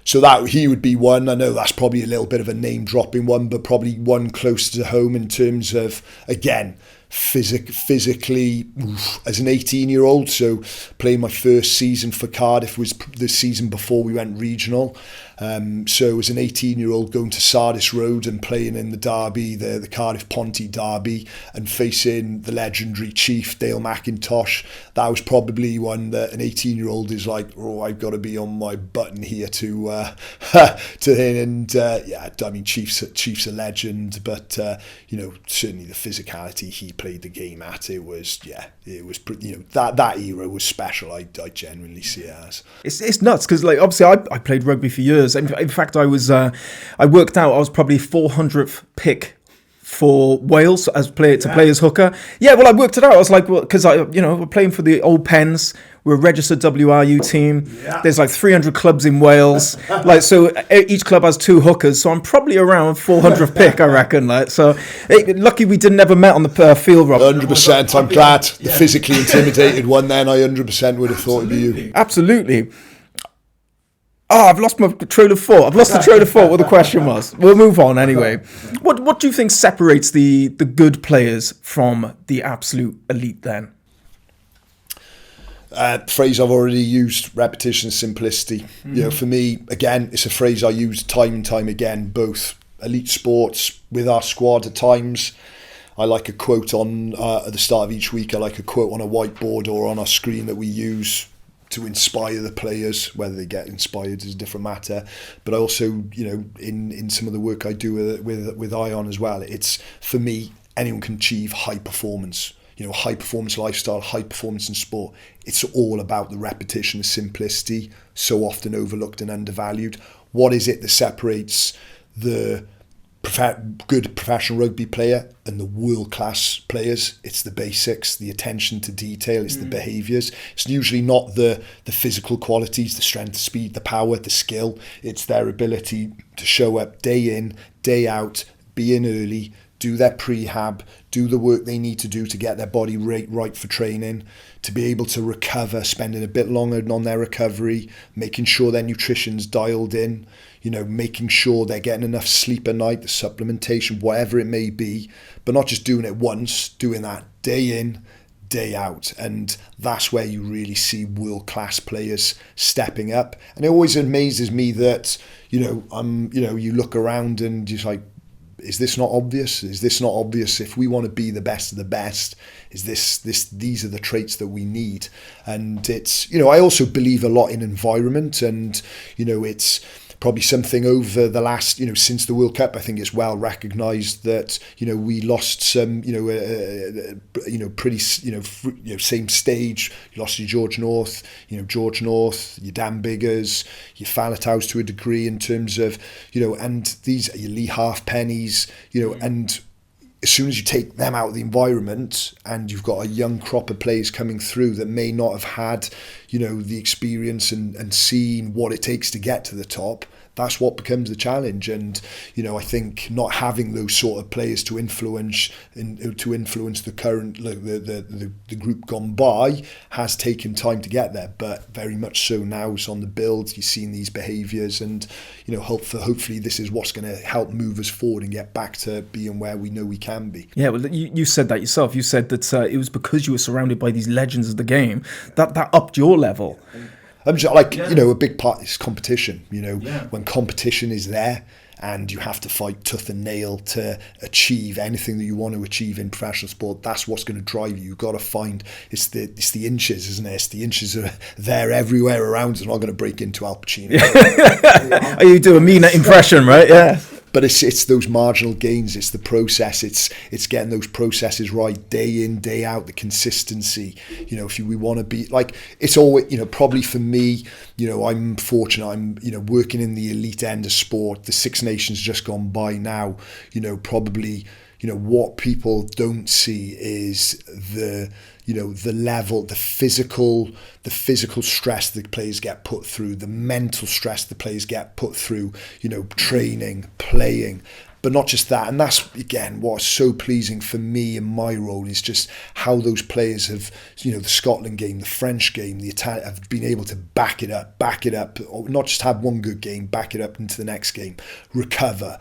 So that he would be one. I know that's probably a little bit of a name-dropping one, but probably one close to home in terms of, again, physically as an 18-year-old. So playing my first season for Cardiff was the season before we went regional. So as an 18-year-old going to Sardis Road and playing in the derby, the Cardiff Ponty derby, and facing the legendary Chief Dale McIntosh, that was probably one that an 18-year-old is like, I've got to be on my button here to him. And I mean, Chief's a legend, but certainly the physicality he played the game at, it was that era was special. I genuinely see it as. It's nuts because obviously I played rugby for years. In fact, I worked out I was probably 400th pick for Wales to play as hooker. Yeah, well, I worked it out. I was like, because we're playing for the Old Pens. We're a registered WRU team. Yeah. There's 300 clubs in Wales. So each club has 2 hookers. So I'm probably around 400th pick, I reckon. Lucky we didn't ever met on the field, Rob. 100%. I'm glad the physically intimidated one. Then I 100% would have thought it'd be you. Absolutely. I've lost my train of thought. I've lost the train of thought what the question was. We'll move on anyway. What do you think separates the good players from the absolute elite then? Phrase I've already used, repetition, simplicity. For me, again, it's a phrase I use time and time again, both elite sports, with our squad at times. I like a quote on at the start of each week. I like a quote on a whiteboard or on our screen that we use to inspire the players. Whether they get inspired is a different matter, but I also, in some of the work I do with Ion as well, it's, for me, anyone can achieve high performance. High performance lifestyle, high performance in sport. It's all about the repetition, the simplicity, so often overlooked and undervalued. What is it that separates the good professional rugby player and the world-class players? It's the basics, the attention to detail, it's the behaviours. It's usually not the physical qualities, the strength, the speed, the power, the skill. It's their ability to show up day in, day out, be in early, do their prehab, do the work they need to do to get their body right for training, to be able to recover, spending a bit longer on their recovery, making sure their nutrition's dialed in, making sure they're getting enough sleep at night, the supplementation, whatever it may be, but not just doing it once, doing that day in, day out, and that's where you really see world-class players stepping up. And it always amazes me that, you look around and you're like, is this not obvious? Is this not obvious? If we want to be the best of the best, these are the traits that we need. And it's, I also believe a lot in environment, and, it's probably something over the last, since the World Cup, I think it's well recognised that, we lost some, pretty, same stage. You lost your George North, your Dan Biggers, your Falataus to a degree in terms of, and these are your Lee Halfpennies, and as soon as you take them out of the environment and you've got a young crop of players coming through that may not have had, the experience and seen what it takes to get to the top, that's what becomes the challenge. And, I think not having those sort of players to influence the current, the group gone by has taken time to get there, but very much so now it's on the build. You're seeing these behaviours, and, hopefully this is what's going to help move us forward and get back to being where we know we can be. Yeah, well, you said that yourself. You said that it was because you were surrounded by these legends of the game that upped your level. I'm just like, a big part is competition, when competition is there and you have to fight tooth and nail to achieve anything that you want to achieve in professional sport, that's what's going to drive you. You've got to find, it's the inches, isn't it? It's the inches are there everywhere around. It's not going to break into Al Pacino. You do a mean impression, right? Yeah. But it's those marginal gains, it's the process, it's getting those processes right day in, day out, the consistency. If we want to be like, it's always, probably for me, I'm fortunate, I'm, working in the elite end of sport. The Six Nations just gone by now, probably, what people don't see is the level, the physical stress the players get put through, the mental stress the players get put through, training, playing. But not just that, and that's, again, what's so pleasing for me in my role is just how those players have, the Scotland game, the French game, the Italian, have been able to back it up, or not just have one good game, back it up into the next game, recover,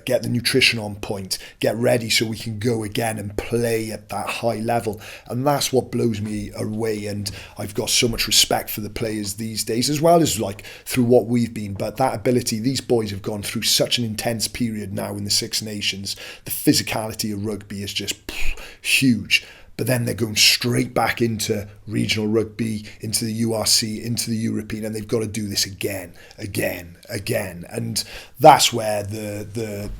get the nutrition on point, get ready so we can go again and play at that high level. And that's what blows me away, and I've got so much respect for the players these days, as well as like through what we've been. But that ability, these boys have gone through such an intense period now in the Six Nations. The physicality of rugby is just huge. But then they're going straight back into regional rugby, into the URC, into the European, and they've got to do this again. And that's where the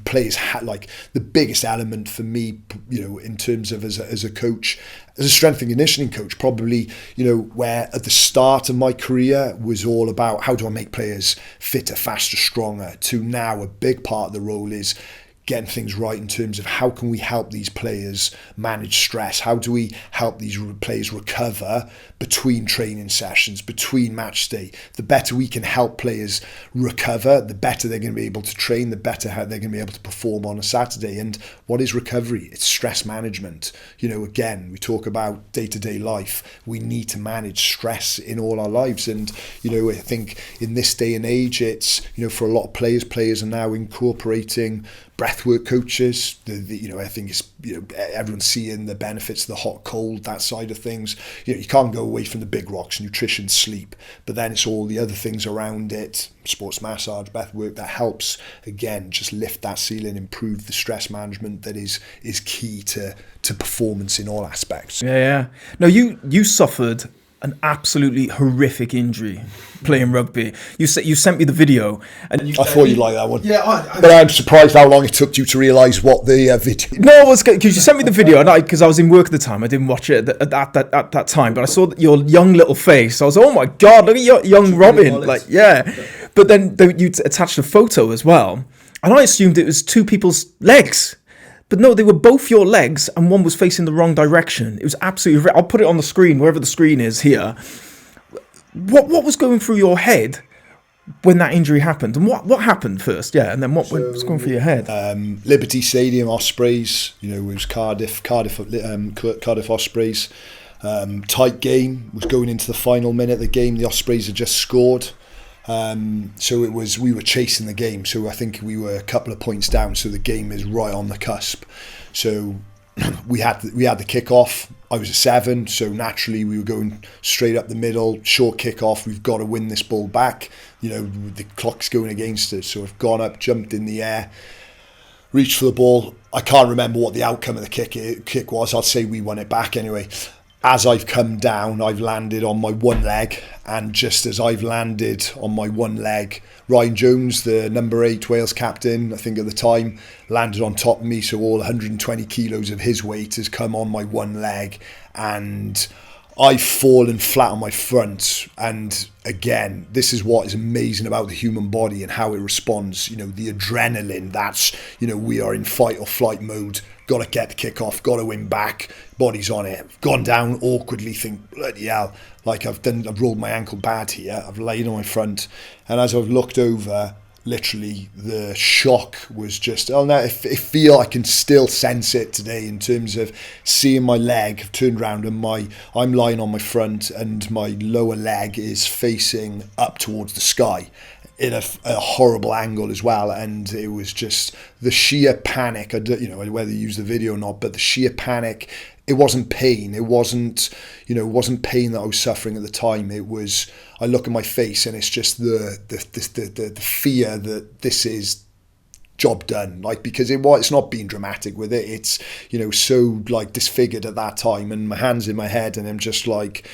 players had, like, the biggest element for me, in terms of as a coach, as a strength and conditioning coach, probably, where at the start of my career was all about how do I make players fitter, faster, stronger, to now a big part of the role is getting things right in terms of how can we help these players manage stress? How do we help these players recover between training sessions, between match day? The better we can help players recover, the better they're going to be able to train, the better how they're going to be able to perform on a Saturday. And what is recovery? It's stress management. Again, we talk about day-to-day life. We need to manage stress in all our lives. And, I think in this day and age, it's, for a lot of players are now incorporating breathwork coaches. I think it's, everyone's seeing the benefits, the hot, cold, that side of things. You can't go away from the big rocks, nutrition, sleep, but then it's all the other things around it, sports massage, breathwork, that helps, again, just lift that ceiling, improve the stress management that is key to performance in all aspects. Yeah. No, you suffered an absolutely horrific injury playing rugby. You sent me the video, and I thought you'd like that one. Yeah, but I'm surprised how long it took you to realise what the video. No, it was because you sent me the video, and because I was in work at the time, I didn't watch it at that time. But I saw your young little face. I was, oh my god, look at your young Robin, like yeah. But then you attached a photo as well, and I assumed it was two people's legs. But no, they were both your legs, and one was facing the wrong direction. It was absolutely... I'll put it on the screen, wherever the screen is here. What was going through your head when that injury happened? And what happened first? Yeah, and then what was going through your head? Liberty Stadium, Ospreys. It was Cardiff Ospreys. Tight game. Was going into the final minute of the game. The Ospreys had just scored. So we were chasing the game, so I think we were a couple of points down, so the game is right on the cusp. So we had the kick-off. I was a 7, so naturally we were going straight up the middle, short kick-off. We've got to win this ball back. The clock's going against us. So I've gone up, jumped in the air, reached for the ball. I can't remember what the outcome of the kick was. I'll say we won it back anyway. As I've come down, I've landed on my one leg, and just as I've landed on my one leg, Ryan Jones, the number 8 Wales captain, I think at the time, landed on top of me, so all 120 kilos of his weight has come on my one leg, and I've fallen flat on my front. And again, this is what is amazing about the human body and how it responds. The adrenaline, that's, we are in fight or flight mode, got to get the kick off, got to win back, body's on it. Gone down awkwardly, think, bloody hell, like I've rolled my ankle bad here, I've laid on my front, and as I've looked over, literally the shock was just, I feel I can still sense it today in terms of seeing my leg turned around, and I'm lying on my front and my lower leg is facing up towards the sky in a horrible angle as well. And it was just the sheer panic, whether you use the video or not, but the sheer panic. It wasn't pain. It wasn't pain that I was suffering at the time. It was, I look at my face and it's just the fear that this is job done. Because it's not being dramatic with it. It's, so disfigured at that time, and my hand's in my head, and I'm just like,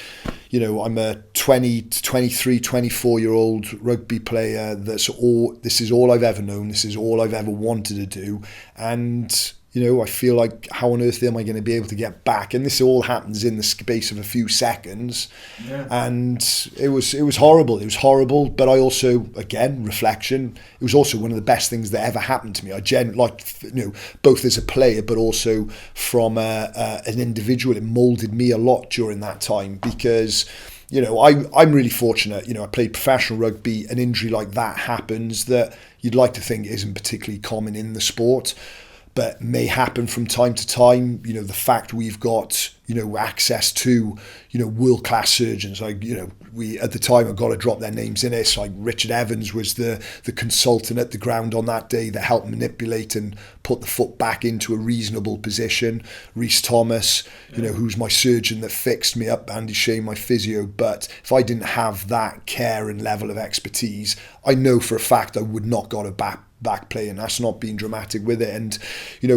I'm a 20, 23, 24-year-old rugby player. This is all I've ever known. This is all I've ever wanted to do. And I feel like, how on earth am I going to be able to get back? And this all happens in the space of a few seconds. Yeah. And it was horrible. It was horrible. But I also, again, reflection, it was also one of the best things that ever happened to me. Both as a player, but also from an individual. It molded me a lot during that time, because I'm really fortunate. I played professional rugby. An injury like that happens that you'd like to think isn't particularly common in the sport, but may happen from time to time. The fact we've got, access to, world-class surgeons. We at the time, I've got to drop their names in it. Like Richard Evans was the consultant at the ground on that day that helped manipulate and put the foot back into a reasonable position. Reece Thomas, who's my surgeon that fixed me up. Andy Shea, my physio. But if I didn't have that care and level of expertise, I know for a fact I would not got a back play, and that's not being dramatic with it. And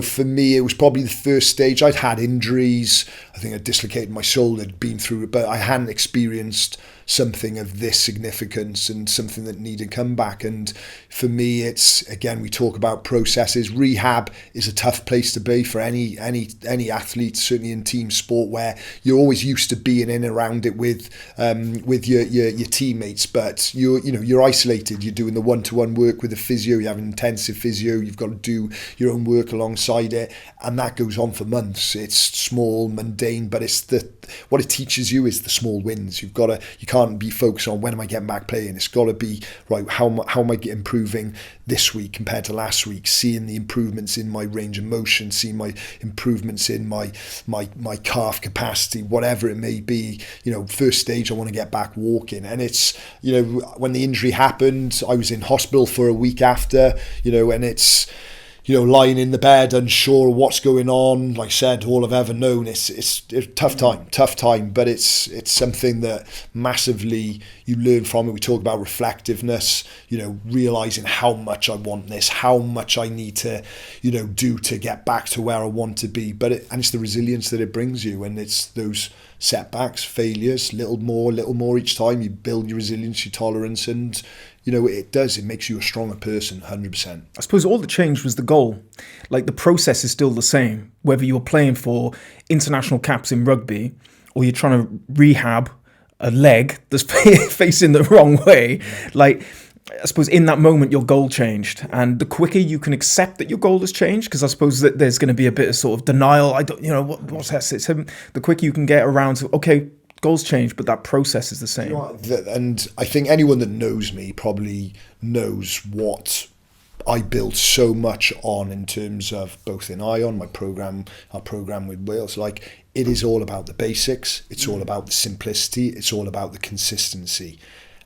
for me, it was probably the first stage. I'd had injuries. I think I dislocated my shoulder, had been through it, but I hadn't experienced something of this significance and something that needed comeback. And for me, it's, again, we talk about processes. Rehab is a tough place to be for any athlete, certainly in team sport, where you're always used to being in and around it with your teammates, but you're isolated. You're doing the one-to-one work with a physio. You have an intensive physio. You've got to do your own work alongside it, and that goes on for months. It's small, mundane, but it's what it teaches you is the small wins. You can't be focused on when am I getting back playing. It's got to be right. How am I improving this week compared to last week? Seeing the improvements in my range of motion, seeing my improvements in my calf capacity, whatever it may be. First stage, I want to get back walking, and it's when the injury happened, I was in hospital for a week after. And it's, lying in the bed, unsure of what's going on. Like I said, all I've ever known. It's a tough time, but it's something that massively you learn from it. We talk about reflectiveness, realizing how much I want this, how much I need to, do to get back to where I want to be. But it's the resilience that it brings you, and it's those setbacks, failures, little more each time. You build your resilience, your tolerance, and it makes you a stronger person, 100%. I suppose all the change was the goal. Like, the process is still the same, whether you're playing for international caps in rugby or you're trying to rehab a leg that's facing the wrong way. Like, I suppose in that moment, your goal changed. And the quicker you can accept that your goal has changed, because I suppose that there's going to be a bit of sort of denial. What's that? It's him. The quicker you can get around to, okay, goals change, but that process is the same. And I think anyone that knows me probably knows what I build so much on in terms of both in ION, our program with Wales. Like, it is all about the basics. It's all about the simplicity. It's all about the consistency.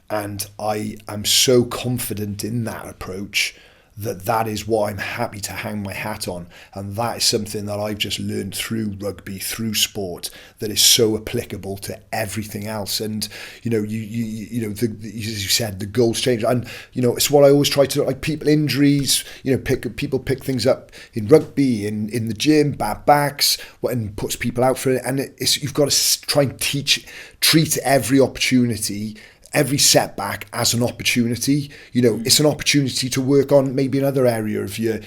And I am so confident in that approach that is what I'm happy to hang my hat on. And that is something that I've just learned through rugby, through sport, that is so applicable to everything else. And, you know, as you said, the goals change. And, you know, it's what I always try to, like, people injuries, you know, people pick things up in rugby, in the gym, bad backs, and puts people out for it. And you've got to try and treat every opportunity, every setback as an opportunity. You know, it's an opportunity to work on maybe another area of your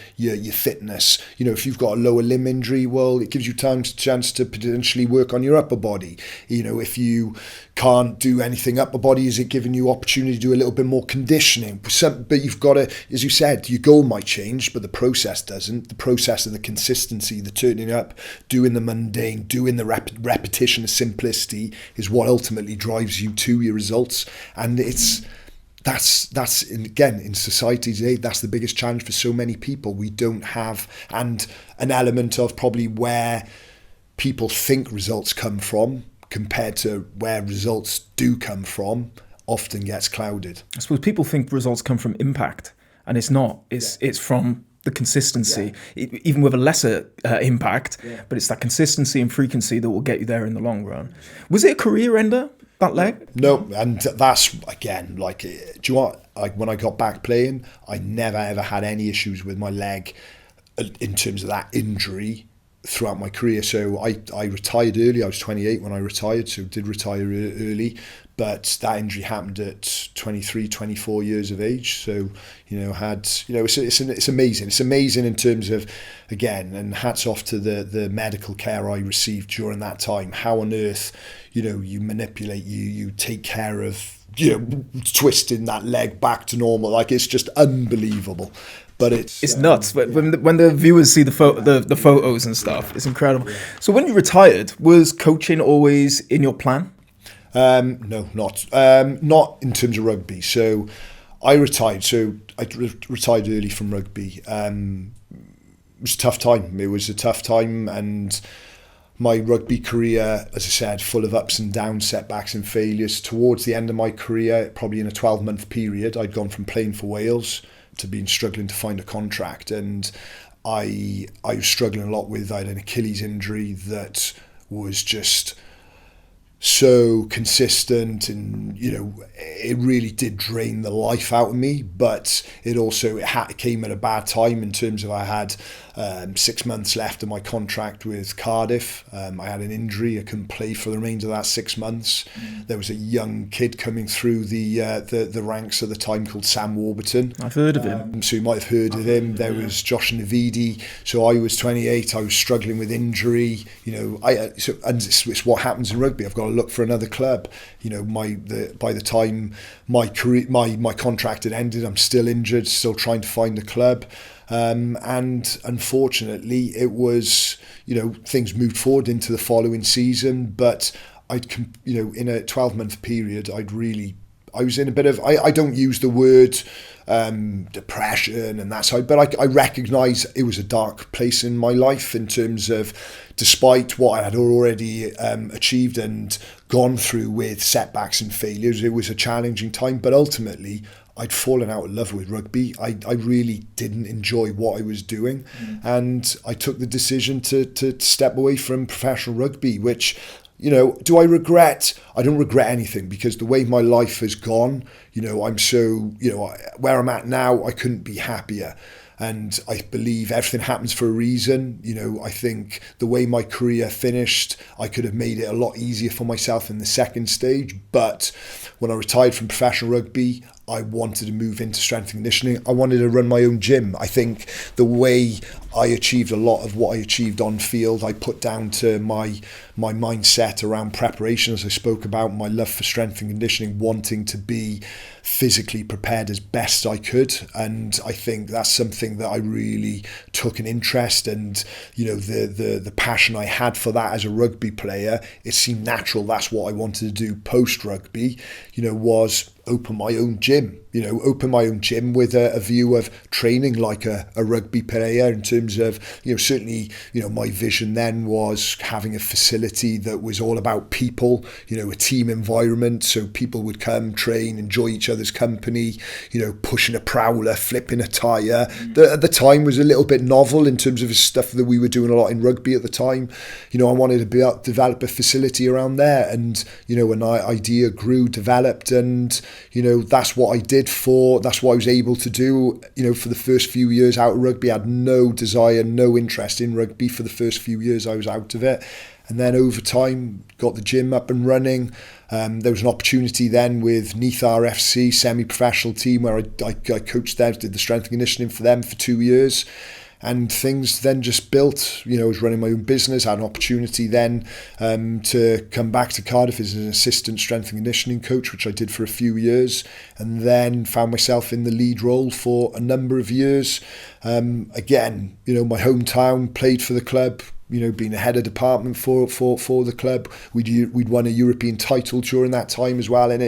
fitness. You know, if you've got a lower limb injury, well, it gives you chance to potentially work on your upper body. You know, if you can't do anything upper body, is it giving you opportunity to do a little bit more conditioning? But you've got to, as you said, your goal might change, but the process doesn't. The process of the consistency, the turning up, doing the mundane, doing the repetition, the simplicity is what ultimately drives you to your results. And that's again, in society today, that's the biggest challenge for so many people. We don't have, and an element of probably where people think results come from compared to where results do come from often gets clouded. I suppose people think results come from impact, and it's not. It's from the consistency, even with a lesser impact, but it's that consistency and frequency that will get you there in the long run. Was it a career ender, that leg? No, and that's, again, like, do you know what? Like, when I got back playing, I never ever had any issues with my leg in terms of that injury throughout my career. So I retired early. I was 28 when I retired, so did retire early. But that injury happened at 23, 24 years of age. So, you know, it's amazing. It's amazing in terms of, again, and hats off to the medical care I received during that time. How on earth, you know, you manipulate, you take care of, you know, twisting that leg back to normal. Like, it's just unbelievable. But it's nuts. When the viewers see the photos and stuff, it's incredible. So when you retired, was coaching always in your plan? No, not in terms of rugby. So I retired. So I retired early from rugby. It was a tough time. It was a tough time, and my rugby career, as I said, full of ups and downs, setbacks and failures. Towards the end of my career, probably in a 12-month period, I'd gone from playing for Wales to being struggling to find a contract, and I was struggling a lot with, I had an Achilles injury that was just so consistent, and, you know, it really did drain the life out of me. But it came at a bad time in terms of I had 6 months left of my contract with Cardiff. I had an injury. I couldn't play for the remainder of that 6 months. There was a young kid coming through the ranks at the time called Sam Warburton. I've heard of him. So you might have heard of him. There was Josh Navidi. So I was 28. I was struggling with injury. You know, and it's what happens in rugby. I've got to look for another club. You know, by the time my career, my contract had ended, I'm still injured, still trying to find a club. And unfortunately, it was, you know, things moved forward into the following season. But you know, in a 12-month period, I was in a bit of, I don't use the word depression and that side, but I recognise it was a dark place in my life in terms of, despite what I had already achieved and gone through with setbacks and failures, it was a challenging time. But ultimately, I'd fallen out of love with rugby. I really didn't enjoy what I was doing. And I took the decision to step away from professional rugby, which, you know, do I regret? I don't regret anything, because the way my life has gone, you know, I'm so, you know, where I'm at now, I couldn't be happier. And I believe everything happens for a reason. You know, I think the way my career finished, I could have made it a lot easier for myself in the second stage. But when I retired from professional rugby, I wanted to move into strength and conditioning. I wanted to run my own gym. I think the way I achieved a lot of what I achieved on field, I put down to my mindset around preparation, as I spoke about, my love for strength and conditioning, wanting to be physically prepared as best I could. And I think that's something that I really took an interest, and, you know, the passion I had for that as a rugby player, it seemed natural. That's what I wanted to do post rugby, you know, was open my own gym, with a view of training like a rugby player, in terms of, certainly, my vision then was having a facility that was all about people, a team environment, so people would come, train, enjoy each other's company, pushing a prowler, flipping a tyre. At the time was a little bit novel in terms of stuff that we were doing a lot in rugby at the time. I wanted to develop a facility around there, and, an idea grew, developed, and, that's what I did that's what I was able to do, for the first few years out of rugby. I had no desire, no interest in rugby for the first few years I was out of it. And then over time, got the gym up and running. There was an opportunity then with Neath RFC, semi-professional team, where I coached them, did the strength and conditioning for them for 2 years. And things then just built. I was running my own business. I had an opportunity then to come back to Cardiff as an assistant strength and conditioning coach, which I did for a few years, and then found myself in the lead role for a number of years. Again, my hometown, played for the club, being a head of department for the club. We'd won a European title during that time as well. And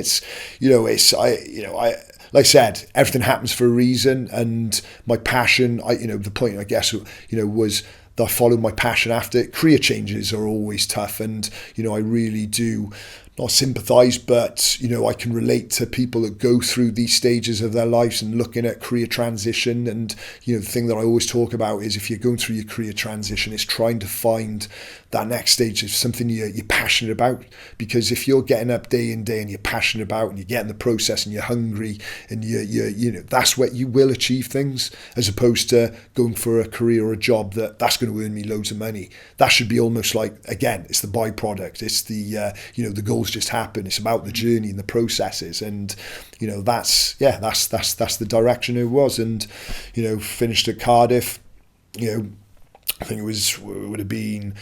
like I said, everything happens for a reason, and my passion, the point, I guess, was that I followed my passion after it. Career changes are always tough, and, I really do not sympathise, but, I can relate to people that go through these stages of their lives and looking at career transition. And, the thing that I always talk about is, if you're going through your career transition, it's trying to find that next stage of something you're passionate about. Because if you're getting up day in day and you're passionate about, and you get in the process and you're hungry, and that's where you will achieve things, as opposed to going for a career or a job that's going to earn me loads of money. That should be almost like, again, it's the byproduct. It's the the goals just happen. It's about the journey and the processes, and that's the direction it was. And finished at Cardiff. I think it would have been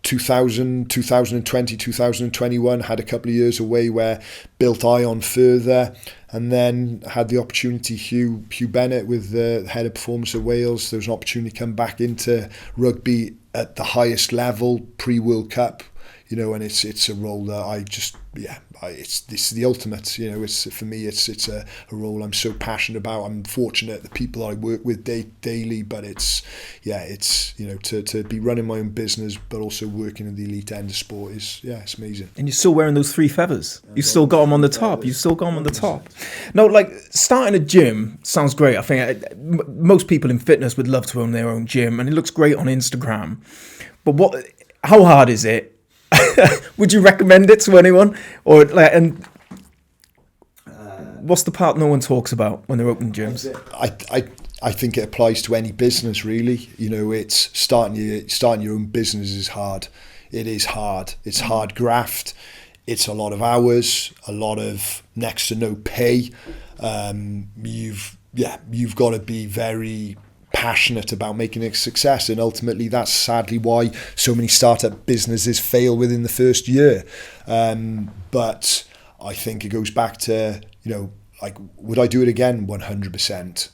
2020, 2021, had a couple of years away where built Ion further, and then had the opportunity, Hugh Bennett, with the head of performance at Wales. There was an opportunity to come back into rugby at the highest level, pre-World Cup, and it's a role that I just, it's the ultimate, it's, for me, it's a role I'm so passionate about. I'm fortunate the people I work with daily, but it's to be running my own business, but also working in the elite end of sport is, it's amazing. And you're still wearing those 3 feathers. You still got them on the top. You still got them on the top. No, like, starting a gym sounds great. I think most people in fitness would love to own their own gym, and it looks great on Instagram. But how hard is it? Would you recommend it to anyone? Or what's the part no one talks about when they're opening gyms? I think it applies to any business, really. It's starting your own business is hard. It is hard. It's hard graft. It's a lot of hours, a lot of next to no pay. You've got to be very passionate about making a success, and ultimately that's sadly why so many startup businesses fail within the first year. But I think it goes back to, would I do it again? 100%.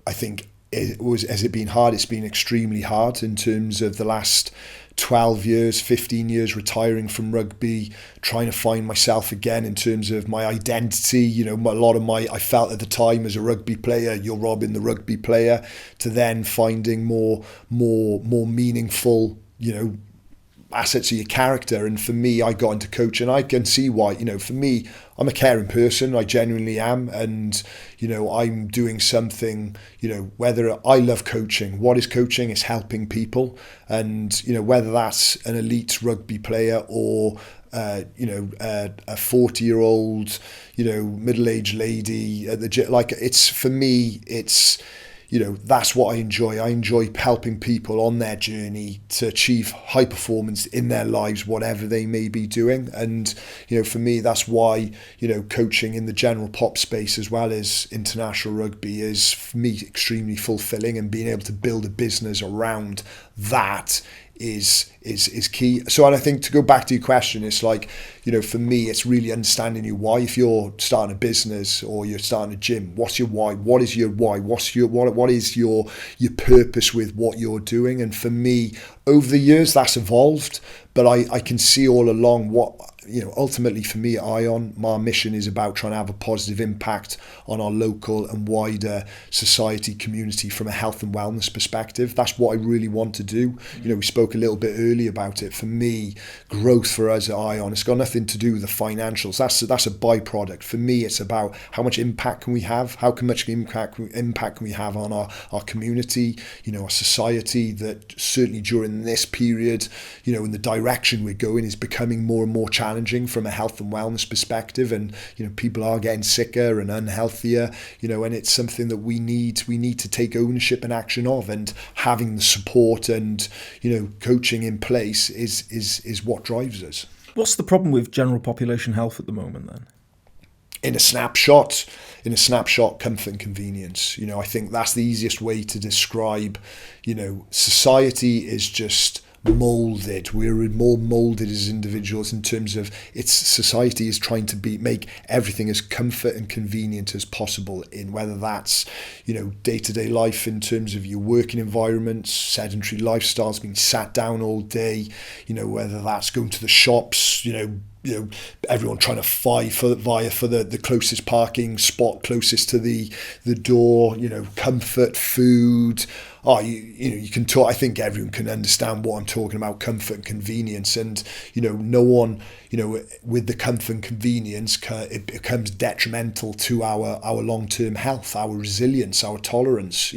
I think has it been hard? It's been extremely hard in terms of the last 12 years, 15 years retiring from rugby, trying to find myself again in terms of my identity. A lot of I felt at the time as a rugby player, you're Robin the rugby player, to then finding more meaningful, assets of your character. And for me, I got into coaching. I can see why, for me, I'm a caring person. I genuinely am. And, I'm doing something, whether I love coaching. What is coaching? It's helping people. And, whether that's an elite rugby player or, a 40-year-old, middle-aged lady at the gym, it's, for me, it's, that's what I enjoy. I enjoy helping people on their journey to achieve high performance in their lives, whatever they may be doing. And, for me, that's why, coaching in the general pop space as well as international rugby is, for me, extremely fulfilling, and being able to build a business around that is key. So, and I think, to go back to your question, it's like, for me, it's really understanding your why. If you're starting a business or you're starting a gym, what's your why? What is your why? What is your purpose with what you're doing? And for me, over the years, that's evolved, but I can see all along what, ultimately for me at Ion, my mission is about trying to have a positive impact on our local and wider society community from a health and wellness perspective. That's what I really want to do. We spoke a little bit earlier about it. For me, growth for us at Ion, it's got nothing to do with the financials. That's a byproduct. For me, it's about how much impact can we have, much impact can we have on our community, our society, that certainly during this period, in the direction we're going is becoming more and more challenging from a health and wellness perspective, and people are getting sicker and unhealthier, and it's something that we need to take ownership and action of, and having the support and coaching in place is what drives us. What's the problem with general population health at the moment then? In a snapshot, comfort and convenience. I think that's the easiest way to describe, society is just molded. We're more molded as individuals in terms of its society is trying to make everything as comfort and convenient as possible, in whether that's day-to-day life in terms of your working environments, sedentary lifestyles, being sat down all day, whether that's going to the shops, everyone trying to vie for the closest parking spot closest to the door, comfort, food. You can talk. I think everyone can understand what I'm talking about, comfort and convenience. And, no one, with the comfort and convenience, it becomes detrimental to our long-term health, our resilience, our tolerance.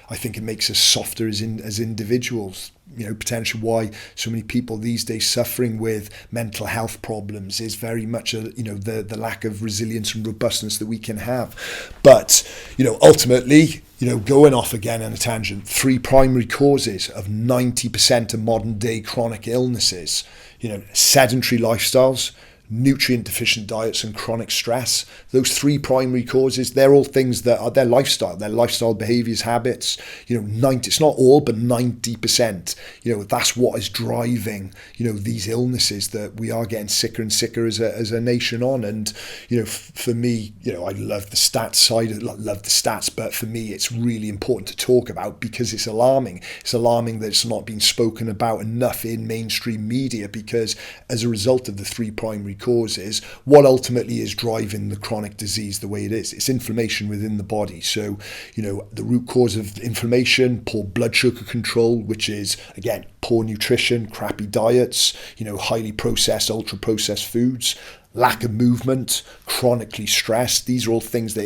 I think it makes us softer as individuals. Potentially why so many people these days suffering with mental health problems is very much the lack of resilience and robustness that we can have. But ultimately, going off again on a tangent, 3 primary causes of 90% of modern day chronic illnesses, sedentary lifestyles, nutrient deficient diets and chronic stress. Those 3 primary causes, they're all things that are their lifestyle behaviors, habits. 90, it's not all, but 90%. That's what is driving these illnesses that we are getting sicker and sicker as a nation on. And for me, I love the stats side. I love the stats, but for me, it's really important to talk about because it's alarming. It's alarming that it's not being spoken about enough in mainstream media, because as a result of the 3 primary causes, what ultimately is driving the chronic disease the way it is, it's inflammation within the body. So the root cause of inflammation, poor blood sugar control, which is again poor nutrition, crappy diets, highly processed, ultra processed foods, lack of movement, chronically stressed. These are all things that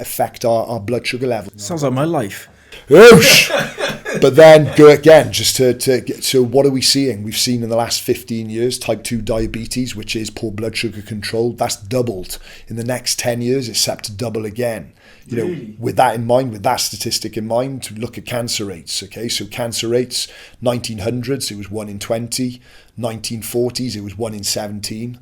affect our blood sugar level. Sounds like my life. But then go again, just so what are we seeing? We've seen in the last 15 years type 2 diabetes, which is poor blood sugar control, that's doubled. In the next 10 years, it's set to double again. Really? With that in mind, with that statistic in mind, look at cancer rates. Okay, so cancer rates, 1900s, it was 1 in 20. 1940s, it was 1 in 17.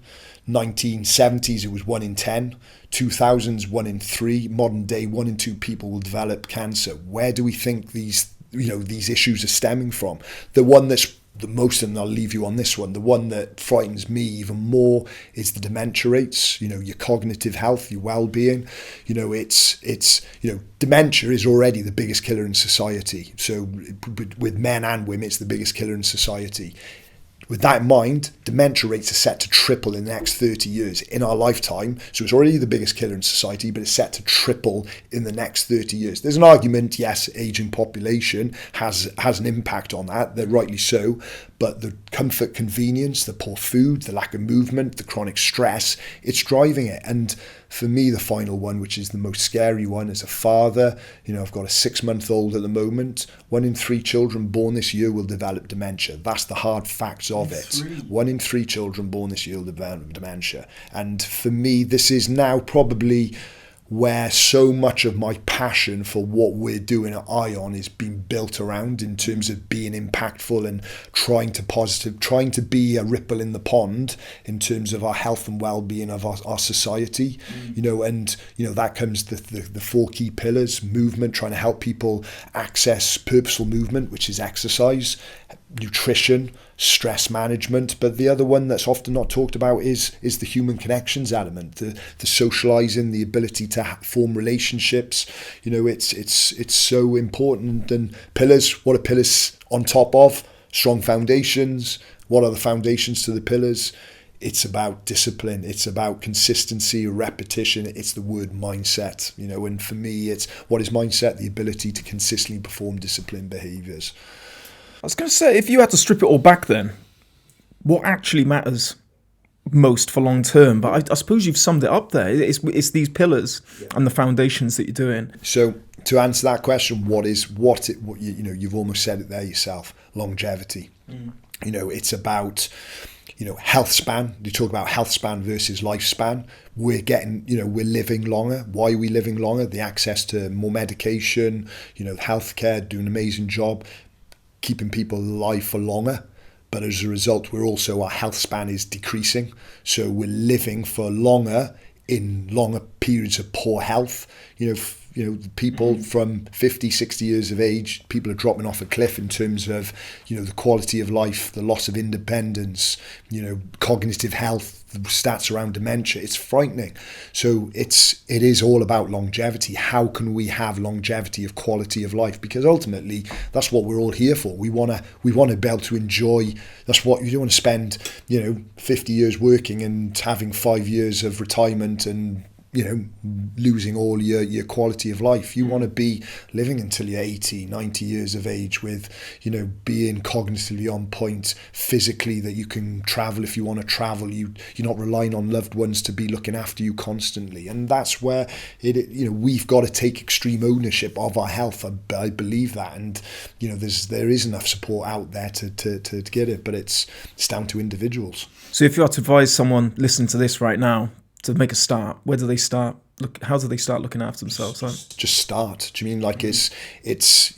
1970s, it was 1 in 10. 2000s, 1 in 3. Modern day, 1 in 2 people will develop cancer. Where do we think these issues are stemming from? The one that's the most, and I'll leave you on this one, the one that frightens me even more is the dementia rates, your cognitive health, your well-being. Dementia is already the biggest killer in society. So with men and women, it's the biggest killer in society. With that in mind, dementia rates are set to triple in the next 30 years in our lifetime. So it's already the biggest killer in society, but it's set to triple in the next 30 years. There's an argument, yes, aging population has an impact on that, rightly so, but the comfort, convenience, the poor food, the lack of movement, the chronic stress, it's driving it. And for me, the final one, which is the most scary one, as a father, I've got a 6-month-old at the moment. 1 in 3 children born this year will develop dementia. That's the hard facts of it. 1 in 3 children born this year will develop dementia. And for me, this is now probably where so much of my passion for what we're doing at Ion is being built around, in terms of being impactful and trying to be a ripple in the pond in terms of our health and well-being of our society. That comes the 4 key pillars: movement, trying to help people access purposeful movement, which is exercise; nutrition; stress management. But the other one that's often not talked about is the human connections element, the socializing, the ability to form relationships. It's so important. And pillars, what are pillars on top of? Strong foundations. What are the foundations to the pillars? it's about discipline, it's about consistency, repetition, it's the word mindset, you know, and for me, it's what is mindset? The ability to consistently perform disciplined behaviours. I was going to say, if you had to strip it all back then, what actually matters most for long term? But I suppose you've summed it up there. It's these pillars and the foundations that you're doing. So to answer that question, you've almost said it there yourself, longevity. You know, it's about, you know, health span. You talk about health span versus lifespan. We're living longer. Why are we living longer? The access to more medication, you know, healthcare, doing an amazing job, keeping people alive for longer. But as a result, our health span is decreasing. So we're living for longer in longer periods of poor health. You know, people from 50, 60 years of age, people are dropping off a cliff in terms of, you know, the quality of life, the loss of independence, you know, cognitive health, the stats around dementia. It's frightening. So it is all about longevity. How can we have longevity of quality of life? Because ultimately, that's what we're all here for. We want to be able to enjoy. That's what you don't want to spend, you know, 50 years working and having 5 years of retirement and, you know, losing all your quality of life. You want to be living until you're 80, 90 years of age with, you know, being cognitively on point, physically, that you can travel if you want to travel. You're not relying on loved ones to be looking after you constantly. And that's where, we've got to take extreme ownership of our health. I believe that. And, you know, there is enough support out there to get it, but it's down to individuals. So if you had to advise someone listening to this right now to make a start, where do they start? How do they start looking after themselves? Just start. Do you mean like it's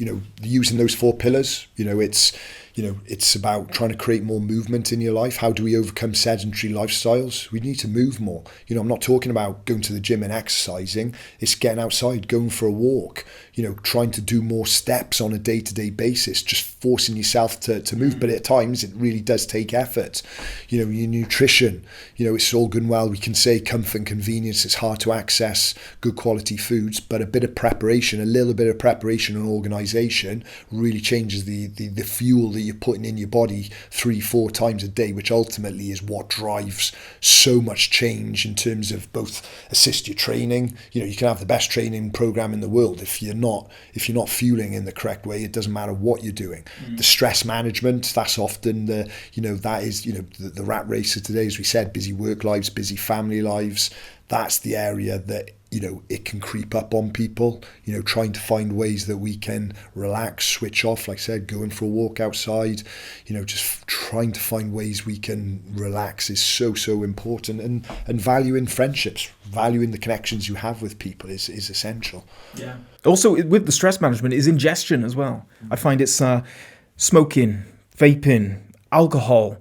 you know, using those 4 pillars? You know, it's about trying to create more movement in your life. How do we overcome sedentary lifestyles? We need to move more. You know, I'm not talking about going to the gym and exercising. It's getting outside, going for a walk, you know, trying to do more steps on a day-to-day basis, just forcing yourself to move. But at times it really does take effort. You know, your nutrition, you know, it's all good and well. We can say comfort and convenience. It's hard to access good quality foods, but a bit of preparation, a little bit of preparation and organisation really changes the fuel that you're putting in your body 3-4 times a day, which ultimately is what drives so much change in terms of both assist your training. You know, you can have the best training program in the world if you're not fueling in the correct way. It doesn't matter what you're doing. The stress management, that's often the rat race of today, as we said, busy work lives, busy family lives. That's the area that, you know, it can creep up on people, you know, trying to find ways that we can relax, switch off, like I said, going for a walk outside, you know, just trying to find ways we can relax is so important, and valuing friendships, valuing the connections you have with people is essential. Yeah. Also, with the stress management is ingestion as well. I find it's smoking, vaping, alcohol,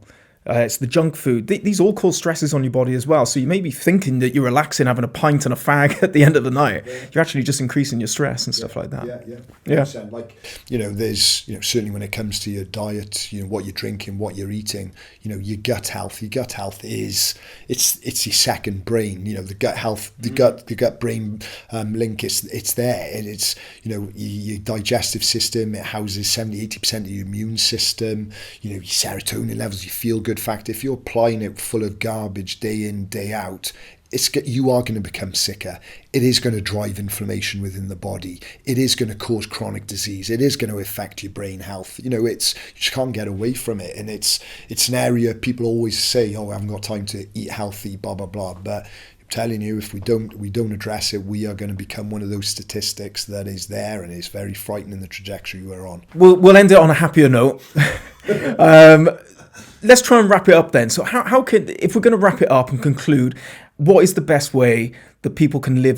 it's the junk food. These all cause stresses on your body as well. So you may be thinking that you're relaxing, having a pint and a fag at the end of the night. Yeah. You're actually just increasing your stress and stuff like that. Yeah. Like, you know, there's, you know, certainly when it comes to your diet, you know, what you're drinking, what you're eating, you know, your gut health is, it's your second brain. You know, the gut health, the gut brain link, it's there. And it's, you know, your digestive system, it houses 70-80% of your immune system, you know, your serotonin levels, you feel good. Fact, if you're applying it full of garbage day in, day out, you are going to become sicker. It is going to drive inflammation within the body. It is going to cause chronic disease. It is going to affect your brain health. You know, you just can't get away from it. And it's an area people always say, oh, I haven't got time to eat healthy, blah, blah, blah. But I'm telling you, if we don't address it, we are going to become one of those statistics that is there, and it's very frightening the trajectory we're on. We'll end it on a happier note. Let's try and wrap it up then. So how can, if we're going to wrap it up and conclude, what is the best way that people can live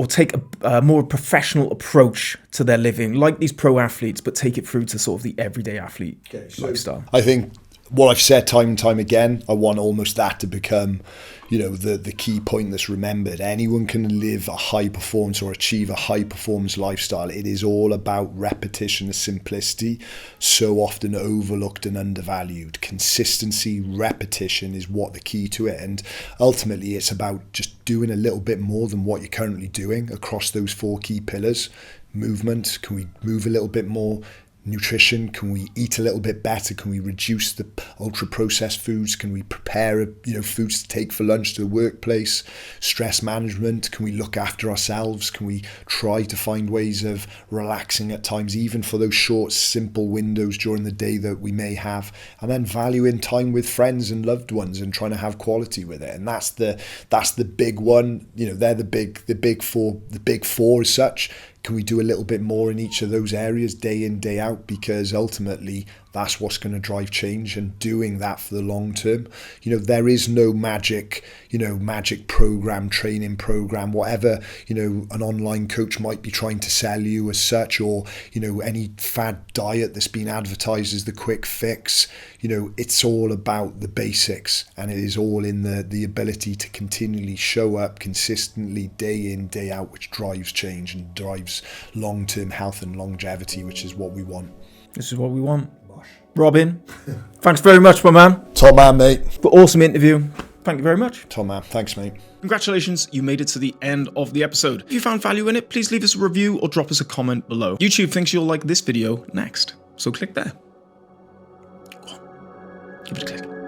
take a more professional approach to their living, like these pro athletes, but take it through to sort of the everyday athlete lifestyle? I think what I've said time and time again, I want almost that to become, you know, the key point that's remembered. Anyone can live a high performance or achieve a high performance lifestyle. It is all about repetition and simplicity, so often overlooked and undervalued. Consistency, repetition is what the key to it. And ultimately it's about just doing a little bit more than what you're currently doing across those 4 key pillars. Movement, can we move a little bit more? nutrition? Can we eat a little bit better? Can we reduce the ultra processed foods? Can we prepare foods to take for lunch to the workplace? Stress management. Can we look after ourselves? Can we try to find ways of relaxing at times, even for those short, simple windows during the day that we may have? And then valuing time with friends and loved ones and trying to have quality with it. And that's the big one. They're the big four as such. Can we do a little bit more in each of those areas day in, day out? Because ultimately, that's what's going to drive change, and doing that for the long term. There is no magic program, training program, whatever, an online coach might be trying to sell you as such, or, any fad diet that's been advertised as the quick fix. It's all about the basics, and it is all in the ability to continually show up consistently day in, day out, which drives change and drives long-term health and longevity, which is what we want. This is what we want. Robin, thanks very much, my man. Top man, mate. For awesome interview. Thank you very much. Top man. Thanks, mate. Congratulations, you made it to the end of the episode. If you found value in it, please leave us a review or drop us a comment below. YouTube thinks you'll like this video next, so click there. Go on. Give it a click.